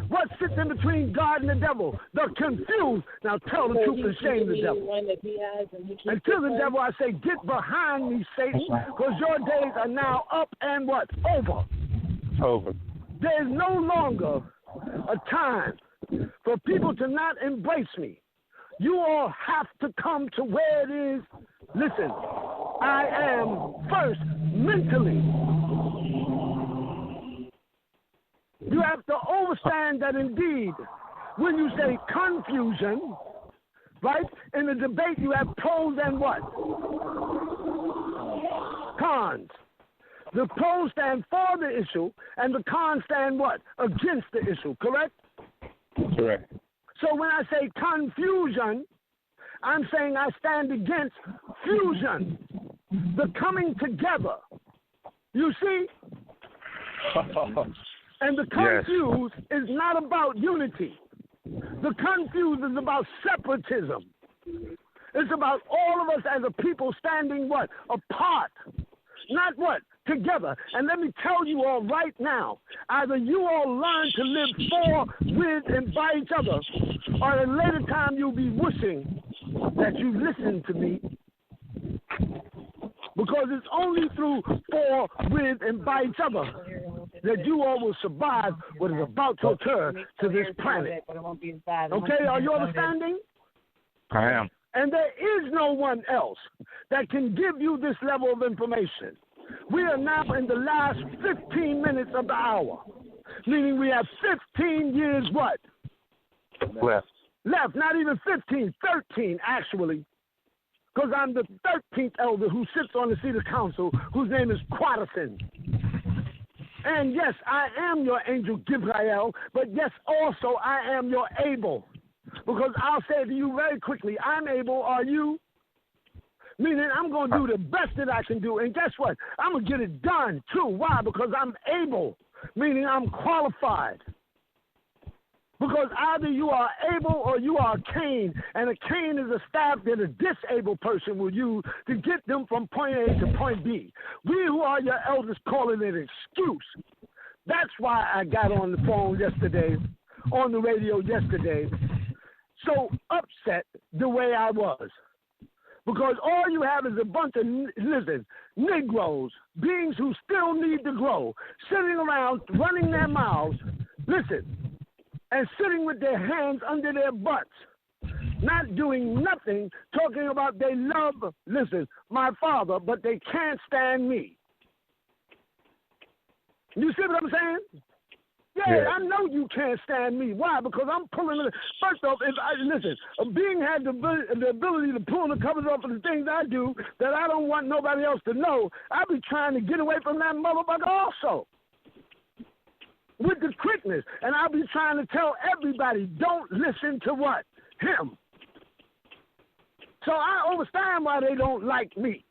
What sits in between God and the devil? The confused. Now tell the truth and shame the devil. And to the devil I say, get behind me, Satan, because your days are now up and what? Over. Over. There is no longer a time for people to not embrace me. You all have to come to where it is. Listen, I am first mentally. You have to understand that indeed, when you say confusion, right, in the debate you have pros and what? Cons. The pros stand for the issue, and the cons stand what? Against the issue, correct? Correct. So when I say confusion, I'm saying I stand against fusion, the coming together. You see? And the confused is not about unity. The confused is about separatism. It's about all of us as a people standing what? Apart. Not what? Together. And let me tell you all right now, either you all learn to live for, with, and by each other, or at a later time you'll be wishing that you listened to me. Because it's only through, for, with, and by each other that you all will survive what is about to occur to this planet. Okay, are you understanding? I am. And there is no one else that can give you this level of information. We are now in the last 15 minutes of the hour, meaning we have 15 years what? Left, not even 15, 13 actually, because I'm the 13th elder who sits on the seat of council, whose name is Quaterson. And yes, I am your angel Gabriel, but yes, also I am your Abel. Because I'll say to you very quickly, I'm able, are you? Meaning I'm going to do the best that I can do. And guess what? I'm going to get it done, too. Why? Because I'm able, meaning I'm qualified. Because either you are able or you are a cane. And a cane is a staff that a disabled person will use to get them from point A to point B. We who are your elders call it an excuse. That's why I got on the phone yesterday, on the radio yesterday, so upset the way I was. Because all you have is a bunch of, listen, Negroes, beings who still need to grow, sitting around running their mouths, listen, and sitting with their hands under their butts, not doing nothing, talking about they love, listen, my father, but they can't stand me. You see what I'm saying? Yeah, I know you can't stand me. Why? Because I'm pulling it. First off, listen, a being had the ability to pull the covers off of the things I do that I don't want nobody else to know. I be trying to get away from that motherfucker also. With the quickness. And I'll be trying to tell everybody, don't listen to what? Him. So I understand why they don't like me.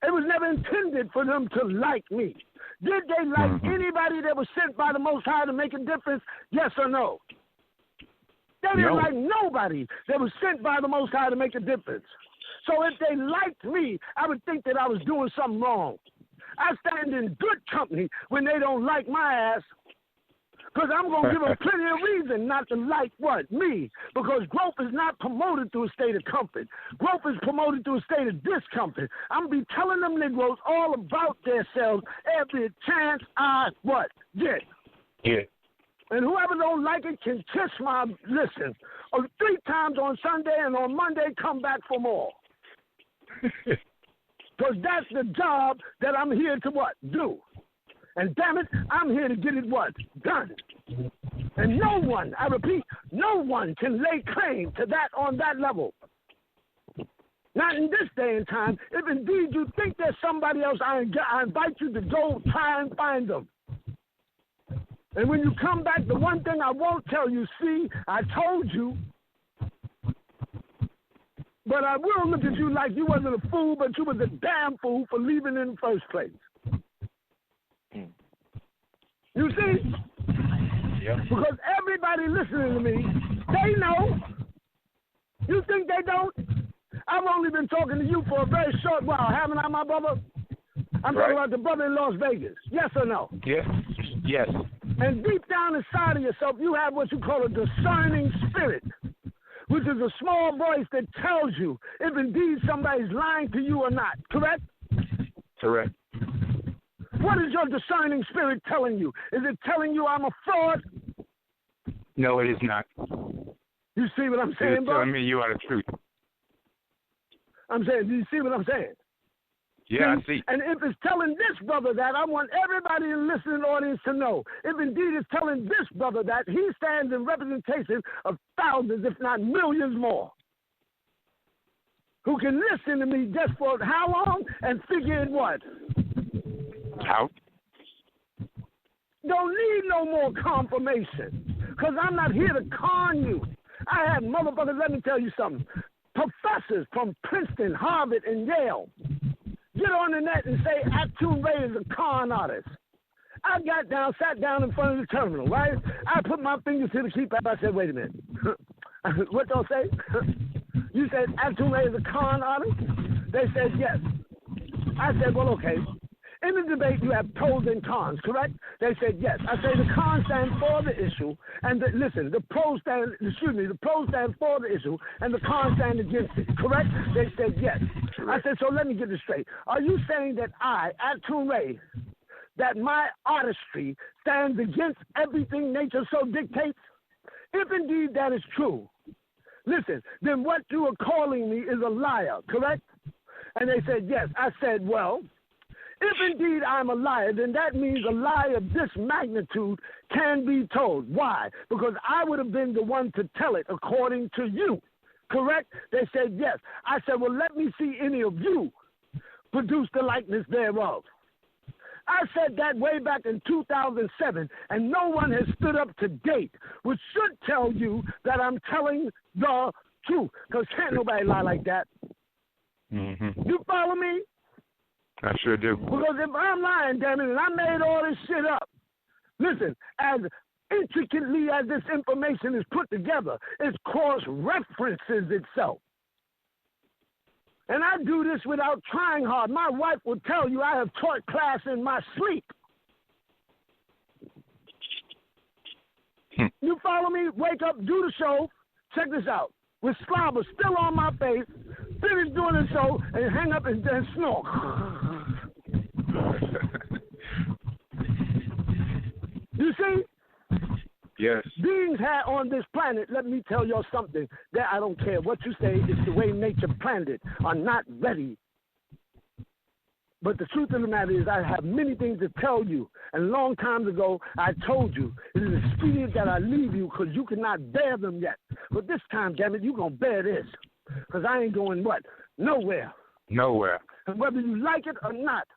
It was never intended for them to like me. Did they like anybody that was sent by the Most High to make a difference? Yes or no? They didn't like nobody that was sent by the Most High to make a difference. So if they liked me, I would think that I was doing something wrong. I stand in good company when they don't like my ass, because I'm going to give them plenty of reason not to like what? Me. Because growth is not promoted through a state of comfort. Growth is promoted through a state of discomfort. I'm going to be telling them Negroes all about themselves every chance I get. Yeah. And whoever don't like it can kiss my listen. 3 times on Sunday and on Monday come back for more. Because that's the job that I'm here to do. And damn it, I'm here to get it done. And no one, I repeat, no one can lay claim to that on that level. Not in this day and time. If indeed you think there's somebody else, I invite you to go try and find them. And when you come back, the one thing I won't tell you, see, I told you. But I will look at you like you wasn't a fool, but you was a damn fool for leaving in the first place. You see? Yep. Because everybody listening to me, they know. You think they don't? I've only been talking to you for a very short while, haven't I, my brother? I'm talking about the brother in Las Vegas. Yes or no? Yes. Yes. And deep down inside of yourself, you have what you call a discerning spirit, which is a small voice that tells you if indeed somebody's lying to you or not. Correct? Correct. What is your discerning spirit telling you? Is it telling you I'm a fraud? No, it is not. You see what I'm saying, It is bro? telling me you are the truth. I'm saying, do you see what I'm saying? Yeah, I see. And if it's telling this brother that, I want everybody in the listening audience to know. If indeed it's telling this brother that, he stands in representation of thousands, if not millions more, who can listen to me just for how long and figure it what? Out. Don't need no more confirmation, because I'm not here to con you. I had motherfuckers, let me tell you something, professors from Princeton, Harvard, and Yale get on the net and say ATUN-RE is a con artist. I sat down in front of the terminal, right? I put my fingers to the keypad. I said, wait a minute. What they'll say? You said ATUN-RE is a con artist? They said yes. I said, well, okay. In the debate, you have pros and cons, correct? They said yes. I say the cons stand for the issue, and the pros stand for the issue, and the cons stand against it, correct? They said yes. I said, so let me get this straight. Are you saying that I, ATUN-RE, that my artistry stands against everything nature so dictates? If indeed that is true, listen, then what you are calling me is a liar, correct? And they said yes. I said, well, if indeed I'm a liar, then that means a lie of this magnitude can be told. Why? Because I would have been the one to tell it according to you. Correct? They said yes. I said, well, let me see any of you produce the likeness thereof. I said that way back in 2007, and no one has stood up to date, which should tell you that I'm telling the truth, because can't nobody lie like that. Mm-hmm. You follow me? I sure do. Because if I'm lying, damn it, and I made all this shit up, listen, as intricately as this information is put together, it cross-references itself. And I do this without trying hard. My wife will tell you I have taught class in my sleep. You follow me? Wake up, do the show. Check this out. With slobber still on my face, finish doing the show, and hang up and snort. You see? Yes. Beings had on this planet, let me tell y'all something, that I don't care what you say, it's the way nature planned it, are not ready But the truth of the matter is I have many things to tell you. And a long time ago, I told you it is expedient that I leave you because you cannot bear them yet. But this time, damn it, you're going to bear this. Because I ain't going what? Nowhere. Nowhere. And whether you like it or not,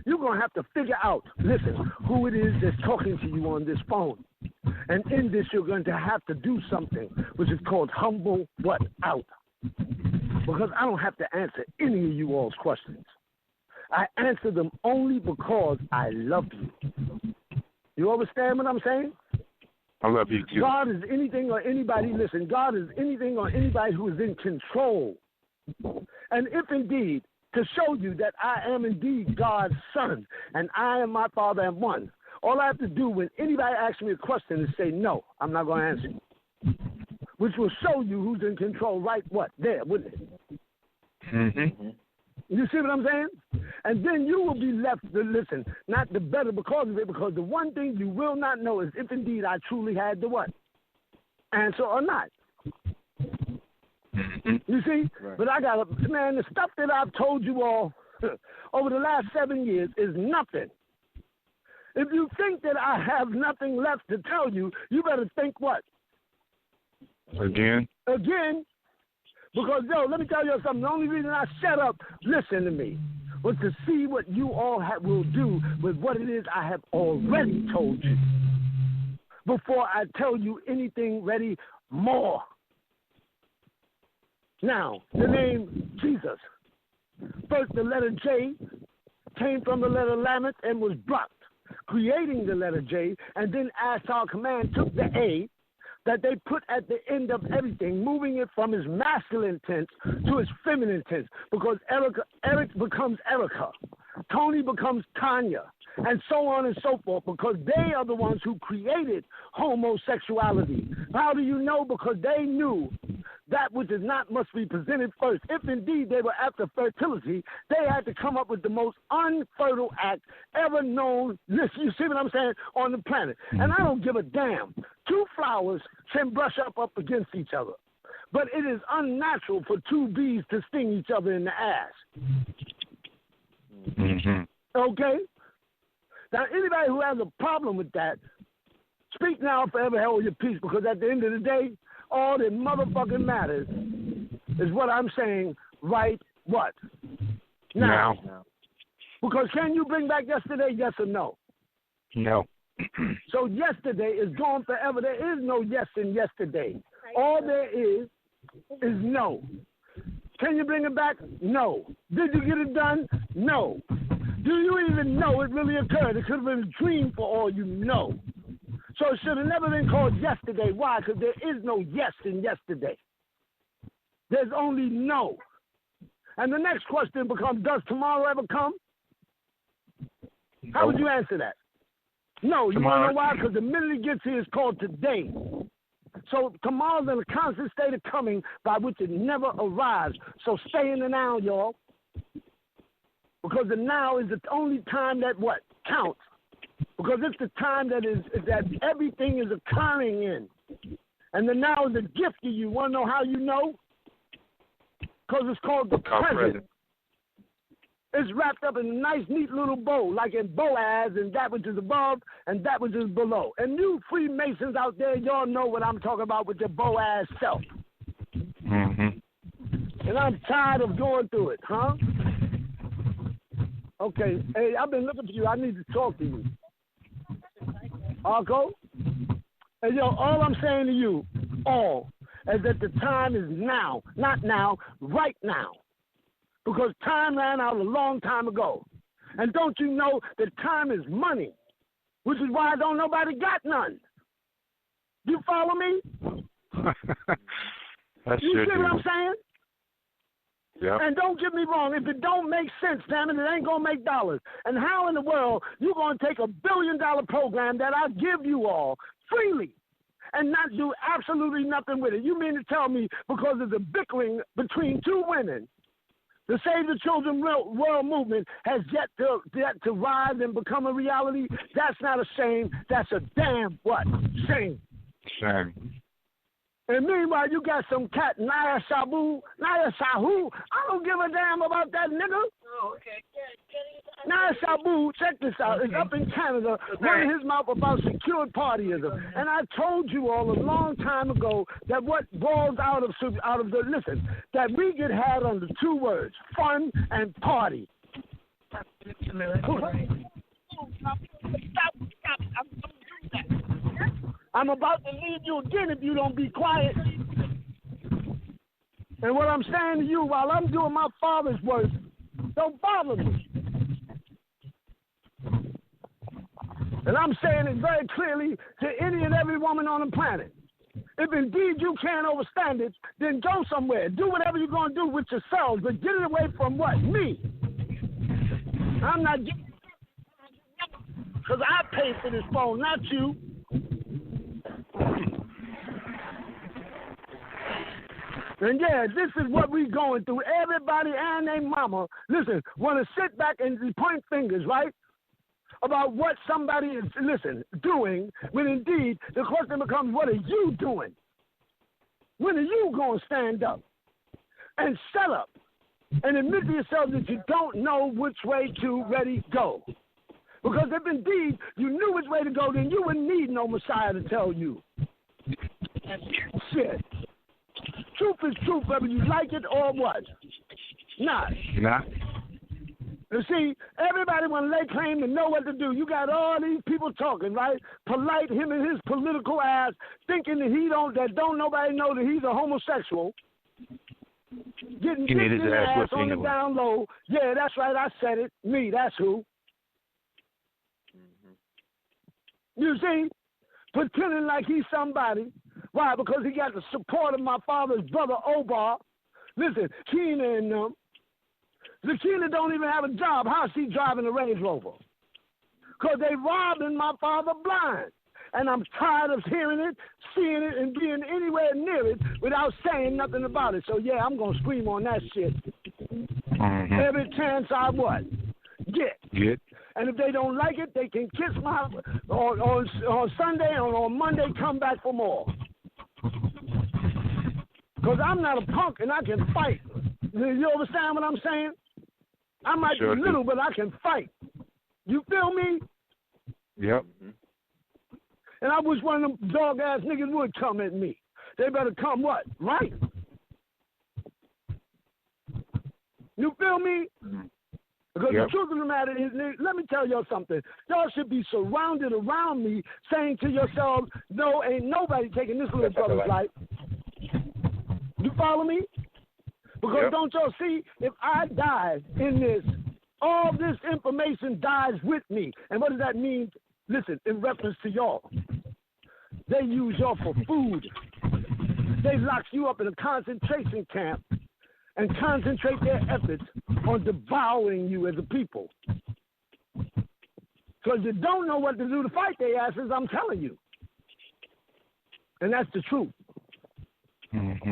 you're going to have to figure out, listen, who it is that's talking to you on this phone. And in this, you're going to have to do something, which is called humble what out. Because I don't have to answer any of you all's questions. I answer them only because I love you. You understand what I'm saying? I love you too. God is anything or anybody, listen, God is anything or anybody who is in control. And if indeed, to show you that I am indeed God's son and I and my Father am one, all I have to do when anybody asks me a question is say, no, I'm not going to answer you. Which will show you who's in control right what? There, wouldn't it? Mm-hmm. You see what I'm saying? And then you will be left to listen, not the better because of it, because the one thing you will not know is if indeed I truly had the what? Answer or not. You see? Right. But I got to, man, the stuff that I've told you all over the last 7 years is nothing. If you think that I have nothing left to tell you, you better think what? Again? Because, let me tell you something. The only reason I shut up, listen to me, was to see what you all will do with what it is I have already told you before I tell you anything ready more. Now, the name Jesus. First, the letter J came from the letter Lamed and was blocked, creating the letter J, and then as our command took the A that they put at the end of everything, moving it from its masculine tense to its feminine tense, because Eric becomes Erica, Tony becomes Tanya, and so on and so forth, because they are the ones who created homosexuality. How do you know? Because they knew that which is not must be presented first. If indeed they were after fertility, they had to come up with the most unfertile act ever known, you see what I'm saying, on the planet. And I don't give a damn. Two flowers can brush up against each other. But it is unnatural for two bees to sting each other in the ass. Mm-hmm. Okay? Now, anybody who has a problem with that, speak now or forever hold your peace, because at the end of the day, all that motherfucking matters is what I'm saying right what? Now. Because can you bring back yesterday, yes or no? No. So yesterday is gone forever. There is no yes in yesterday. All there is no. Can you bring it back? No. Did you get it done? No. Do you even know it really occurred? It could have been a dream for all you know. So it should have never been called yesterday. Why? Because there is no yes in yesterday. There's only no. And the next question becomes, does tomorrow ever come? How would you answer that? No. You want to know why? Because the minute it gets here, it's called today. So tomorrow's in a constant state of coming by which it never arrives. So stay in the now, y'all. Because the now is the only time that what? Counts. Because it's the time that everything is occurring in. And the now is a gift to you. Want to know how you know? Because it's called the present. It's wrapped up in a nice, neat little bow, like in Boaz, and that which is above and that which is below. And you Freemasons out there, y'all know what I'm talking about with your Boaz self. Mm-hmm. And I'm tired of going through it, huh? Okay. Hey, I've been looking for you. I need to talk to you. Arco? Hey, yo, all I'm saying to you, all, is that the time is now. Not now, right now. Because time ran out a long time ago. And don't you know that time is money, which is why don't nobody got none. You follow me? You see what I'm saying? Yeah. And don't get me wrong, if it don't make sense, damn it ain't going to make dollars. And how in the world you going to take $1 billion program that I give you all freely and not do absolutely nothing with it? You mean to tell me because of the bickering between two women, the Save the Children world movement has yet to rise and become a reality? That's not a shame. That's a damn what? Shame. Shame. And meanwhile, you got some cat, Naya Sahu. I don't give a damn about that nigga. Oh, okay. Guy Shabu, check this out, is up in Canada running his mouth about secured partyism. And I told you all a long time ago that what boils out of the, listen, that we get had under two words, fun and party. I'm about to leave you again if you don't be quiet. And what I'm saying to you while I'm doing my father's work, don't bother me. And I'm saying it very clearly to any and every woman on the planet. If indeed you can't overstand it, then go somewhere. Do whatever you're going to do with yourselves, but get it away from what? Me. I'm not getting because I paid for this phone, not you. And yeah, this is what we going through. Everybody and their mama, listen, want to sit back and point fingers, right? About what somebody is, doing, when indeed the question becomes, what are you doing? When are you going to stand up and shut up and admit to yourself that you don't know which way to ready go? Because if indeed you knew which way to go, then you wouldn't need no Messiah to tell you. Shit. Truth is truth, whether you like it or what. Nah. You see, everybody want to lay claim to know what to do. You got all these people talking, right? Polite, him and his political ass, thinking that don't nobody know that he's a homosexual. Getting his ass on the down low. Yeah, that's right, I said it. Me, that's who. You see, pretending like he's somebody. Why? Because he got the support of my father's brother, Obar. Listen, Keena and them. The Keena don't even have a job. How's he driving a Range Rover? Because they robbing my father blind. And I'm tired of hearing it, seeing it, and being anywhere near it without saying nothing about it. So, yeah, I'm going to scream on that shit. Every chance I what? Get. And if they don't like it, they can kiss my on Sunday and on Monday come back for more. Because I'm not a punk and I can fight. You understand what I'm saying? I might be little, but I can fight. You feel me? Yep. And I wish one of them dog-ass niggas would come at me. They better come what? Right? You feel me? Because the truth of the matter is, let me tell y'all something. Y'all should be surrounded around me saying to yourselves, no, ain't nobody taking this little brother's life. You follow me? Because don't y'all see, if I die in this, all this information dies with me. And what does that mean? Listen, in reference to y'all. They use y'all for food. They lock you up in a concentration camp and concentrate their efforts on devouring you as a people. Because you don't know what to do to fight their asses, I'm telling you. And that's the truth.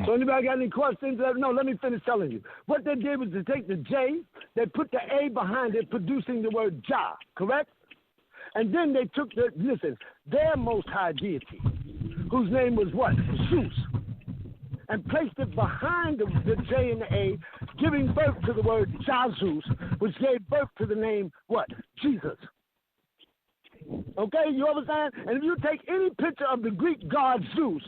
So anybody got any questions? No, let me finish telling you. What they did was to take the J, they put the A behind it, producing the word Jah, correct? And then they took their most high deity, whose name was what? Zeus. And placed it behind the J and the A, giving birth to the word Jesus, which gave birth to the name, what? Jesus. Okay, you understand? And if you take any picture of the Greek god Zeus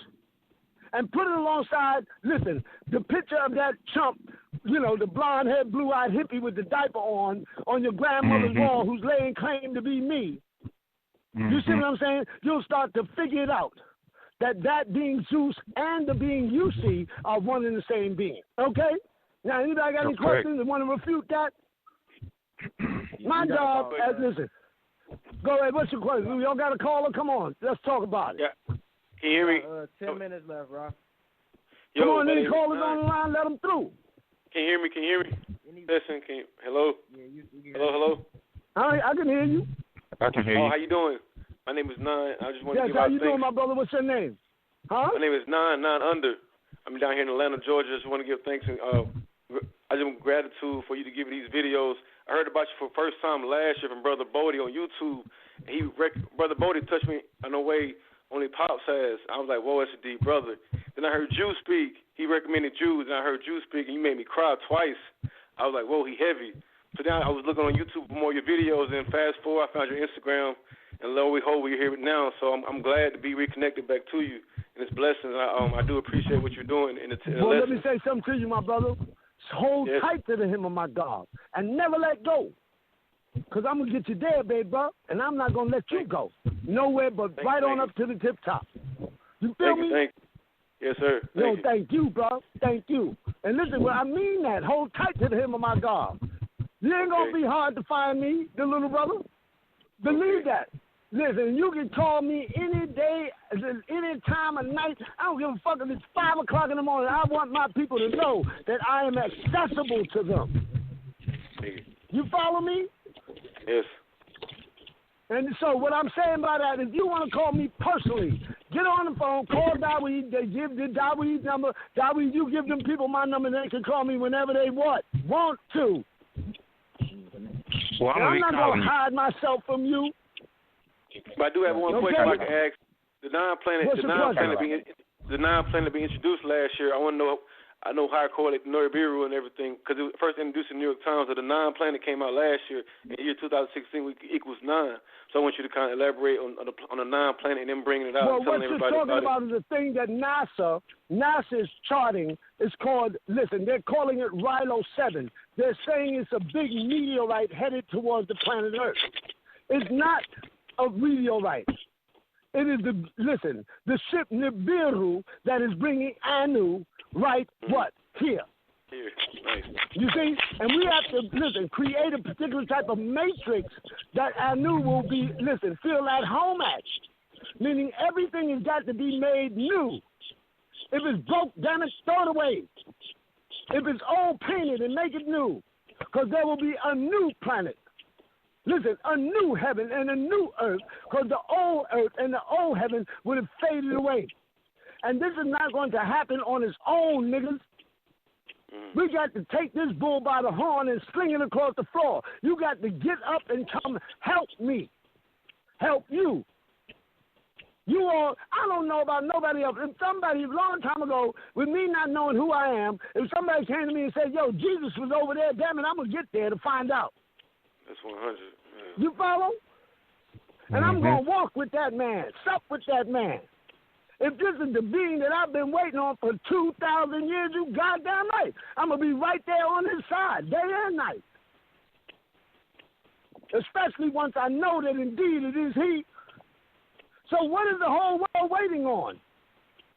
and put it alongside, the picture of that chump, the blonde-haired, blue-eyed hippie with the diaper on your grandmother's wall who's laying claim to be me. You see what I'm saying? You'll start to figure it out. That being Zeus and the being you see are one and the same being. Okay? Now, anybody got any questions and want to refute that? My job, go ahead. What's your question? Y'all got a caller? Come on. Let's talk about it. Yeah. Can you hear me? 10 minutes left, Rob. Come on, any callers on the line? Let them through. Can you hear me? Listen, hello? Yeah, hello? I can hear you. I can hear you. Oh, how you doing? My name is Nine. I just want to give how out you thanks. doing, my brother? What's your name? Huh? My name is Nine Under. I'm down here in Atlanta, Georgia. Just want to give thanks and I just want gratitude for you to give me these videos. I heard about you for the first time last year from Brother Bodie on YouTube. And Brother Bodie touched me in a way only Pops has. I was like, whoa, that's a deep brother. Then I heard Jew speak. He recommended Jews, and I heard Jew speak, and you made me cry twice. I was like, whoa, he heavy. So now I was looking on YouTube for more of your videos, and fast forward, I found your Instagram, and lo and behold, we're here now. So I'm glad to be reconnected back to you, and it's blessings. I do appreciate what you're doing in the Well, let me say something to you, my brother. Hold tight to the hem of my garb and never let go. Because I'm going to get you there, baby, bro, and I'm not going to let you go. Nowhere but right on up to the tip top. You feel me? Thank you. Yes, sir. Thank you, bro. Thank you. And listen, well, I mean that. Hold tight to the hem of my garb. You ain't going to be hard to find me, the little brother. Believe that. Listen, you can call me any day, any time of night. I don't give a fuck if it's 5 o'clock in the morning. I want my people to know that I am accessible to them. You follow me? Yes. And so what I'm saying by that, if you want to call me personally, get on the phone, call Daweed, they give the Daweed number. Daweed, you give them people my number, and they can call me whenever they want to. Well, I'm not going to hide myself from you. But I do have one question I can ask. The non-planet being introduced last year, I want to know. I know how I correlate to Nibiru and everything, because it was first introduced in the New York Times that the non-planet came out last year. In the year 2016 equals 9. So I want you to kind of elaborate on the non-planet and then bringing it out and telling everybody about it. Well, what you're talking about is a thing that NASA is charting. It's called, listen, they're calling it Rilo 7. They're saying it's a big meteorite headed towards the planet Earth. It's not a meteorite. It is the ship Nibiru that is bringing Anu right here. Nice. You see? And we have to, create a particular type of matrix that Anu will be, feel at home at. Meaning everything has got to be made new. If it's broke, damn it, throw it away. If it's old, paint it and make it new. Because there will be a new planet. A new heaven and a new earth, because the old earth and the old heaven would have faded away. And this is not going to happen on its own, niggas. We got to take this bull by the horn and sling it across the floor. You got to get up and come help me. Help you. You all, I don't know about nobody else. If somebody, a long time ago, with me not knowing who I am, if somebody came to me and said, yo, Jesus was over there, damn it, I'm going to get there to find out. That's 100. Yeah. You follow? And I'm going to walk with that man, sup with that man. If this is the being that I've been waiting on for 2,000 years, you goddamn right. I'm going to be right there on his side, day and night. Especially once I know that indeed it is he. So what is the whole world waiting on?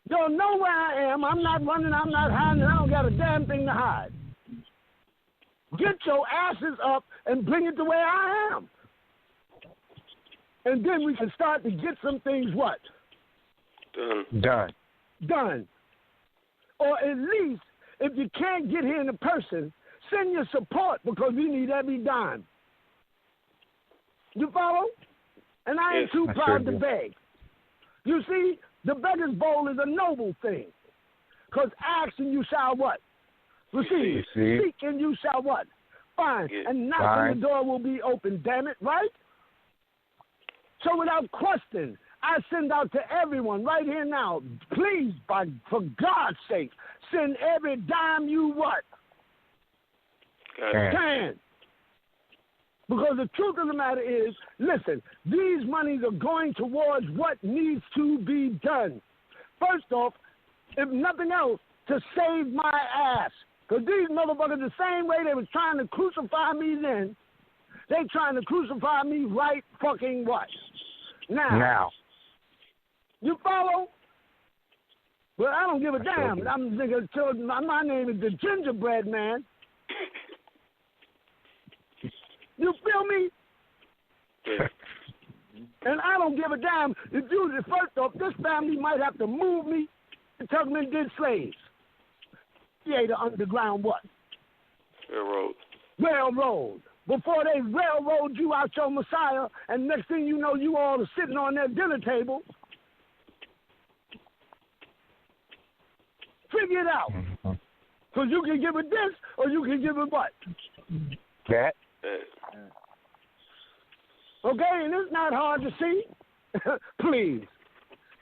Y'all know where I am. I'm not running. I'm not hiding. I don't got a damn thing to hide. Get your asses up and bring it the way I am. And then we can start to get some things what? Done. Or at least, if you can't get here in person, send your support because we need every dime. You follow? And I ain't too proud to beg. You see, the beggar's bowl is a noble thing. Because ask and you shall what? Receive. Seek and you shall what? Find. And knock and the door will be open, damn it, right? So without question, I send out to everyone right here now, please, for God's sake, send every dime you what? Can. Because the truth of the matter is, listen, these monies are going towards what needs to be done. First off, if nothing else, to save my ass. Because these motherfuckers, the same way they was trying to crucify me then, they trying to crucify me right fucking what? Now. You follow? Well, I don't give a damn. I'm thinking, my name is the Gingerbread Man. You feel me? And I don't give a damn. First off, this family might have to move me and tuck me in dead slaves. Create an underground what? Railroad. Before they railroad you out your Messiah, and next thing you know, you all are sitting on that dinner table. Figure it out. Because you can give it this, or you can give it what? That. Okay, and it's not hard to see. Please.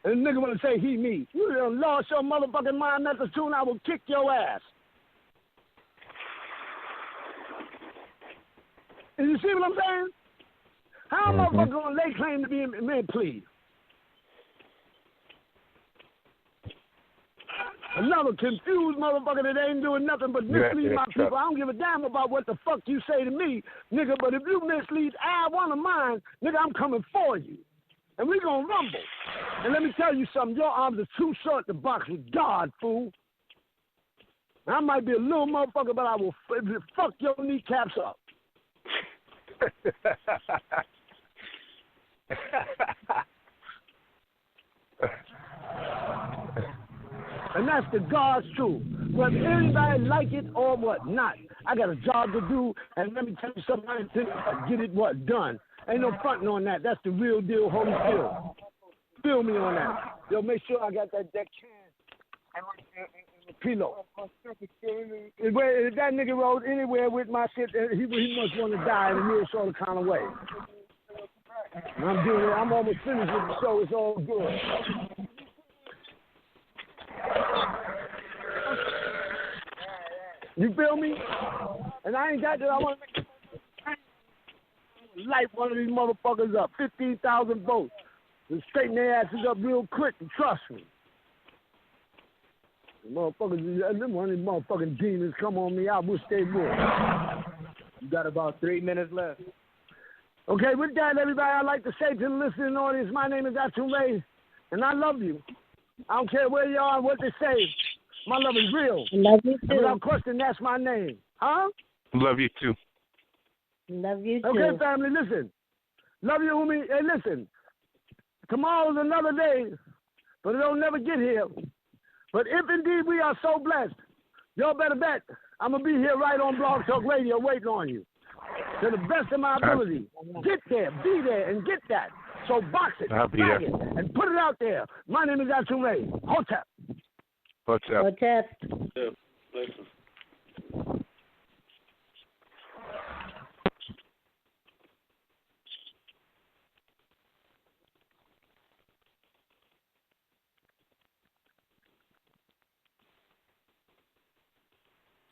And the nigga want to say he, me. You done lost your motherfucking mind, that's the tune. I will kick your ass. And you see what I'm saying? How am I going to lay claim to be a man, please? Another confused motherfucker that ain't doing nothing but mislead my people. I don't give a damn about what the fuck you say to me, nigga, but if you mislead one of mine, nigga, I'm coming for you. And we gonna rumble. And let me tell you something, your arms are too short to box with God, fool. I might be a little motherfucker, but I will fuck your kneecaps up. And that's the God's truth. Whether anybody like it or what not, I got a job to do, and let me tell you something, I intend to get it done. Ain't no fronting on that. That's the real deal, Holy Spirit. Feel me on that. Yo, make sure I got that can and pillow. If that nigga rode anywhere with my shit, he must want to die in a real sort of kind of way. And I'm doing it. I'm almost finished with the show. It's all good. You feel me? And I ain't got that. I want to light one of these motherfuckers up. 15,000 votes. And straighten their asses up real quick. And trust me. The motherfuckers, one of these motherfucking demons come on me. I wish they would. You got about 3 minutes left. Okay, with that, everybody, I'd like to say to the listening audience, my name is ATUN-RE, and I love you. I don't care where you are and what they say. My love is real. Love you too. And without question, that's my name. Huh? Love you too. Love you too. Okay, family, listen. Love you, homie. Hey, listen. Tomorrow's another day, but it'll never get here. But if indeed we are so blessed, y'all better bet I'm going to be here right on Blog Talk Radio waiting on you. To the best of my ability. Get there, be there, and get that. So box it, bag it, and put it out there. My name is ATUN-RE. Hotep. What's up? Hotep. Yeah, blessings.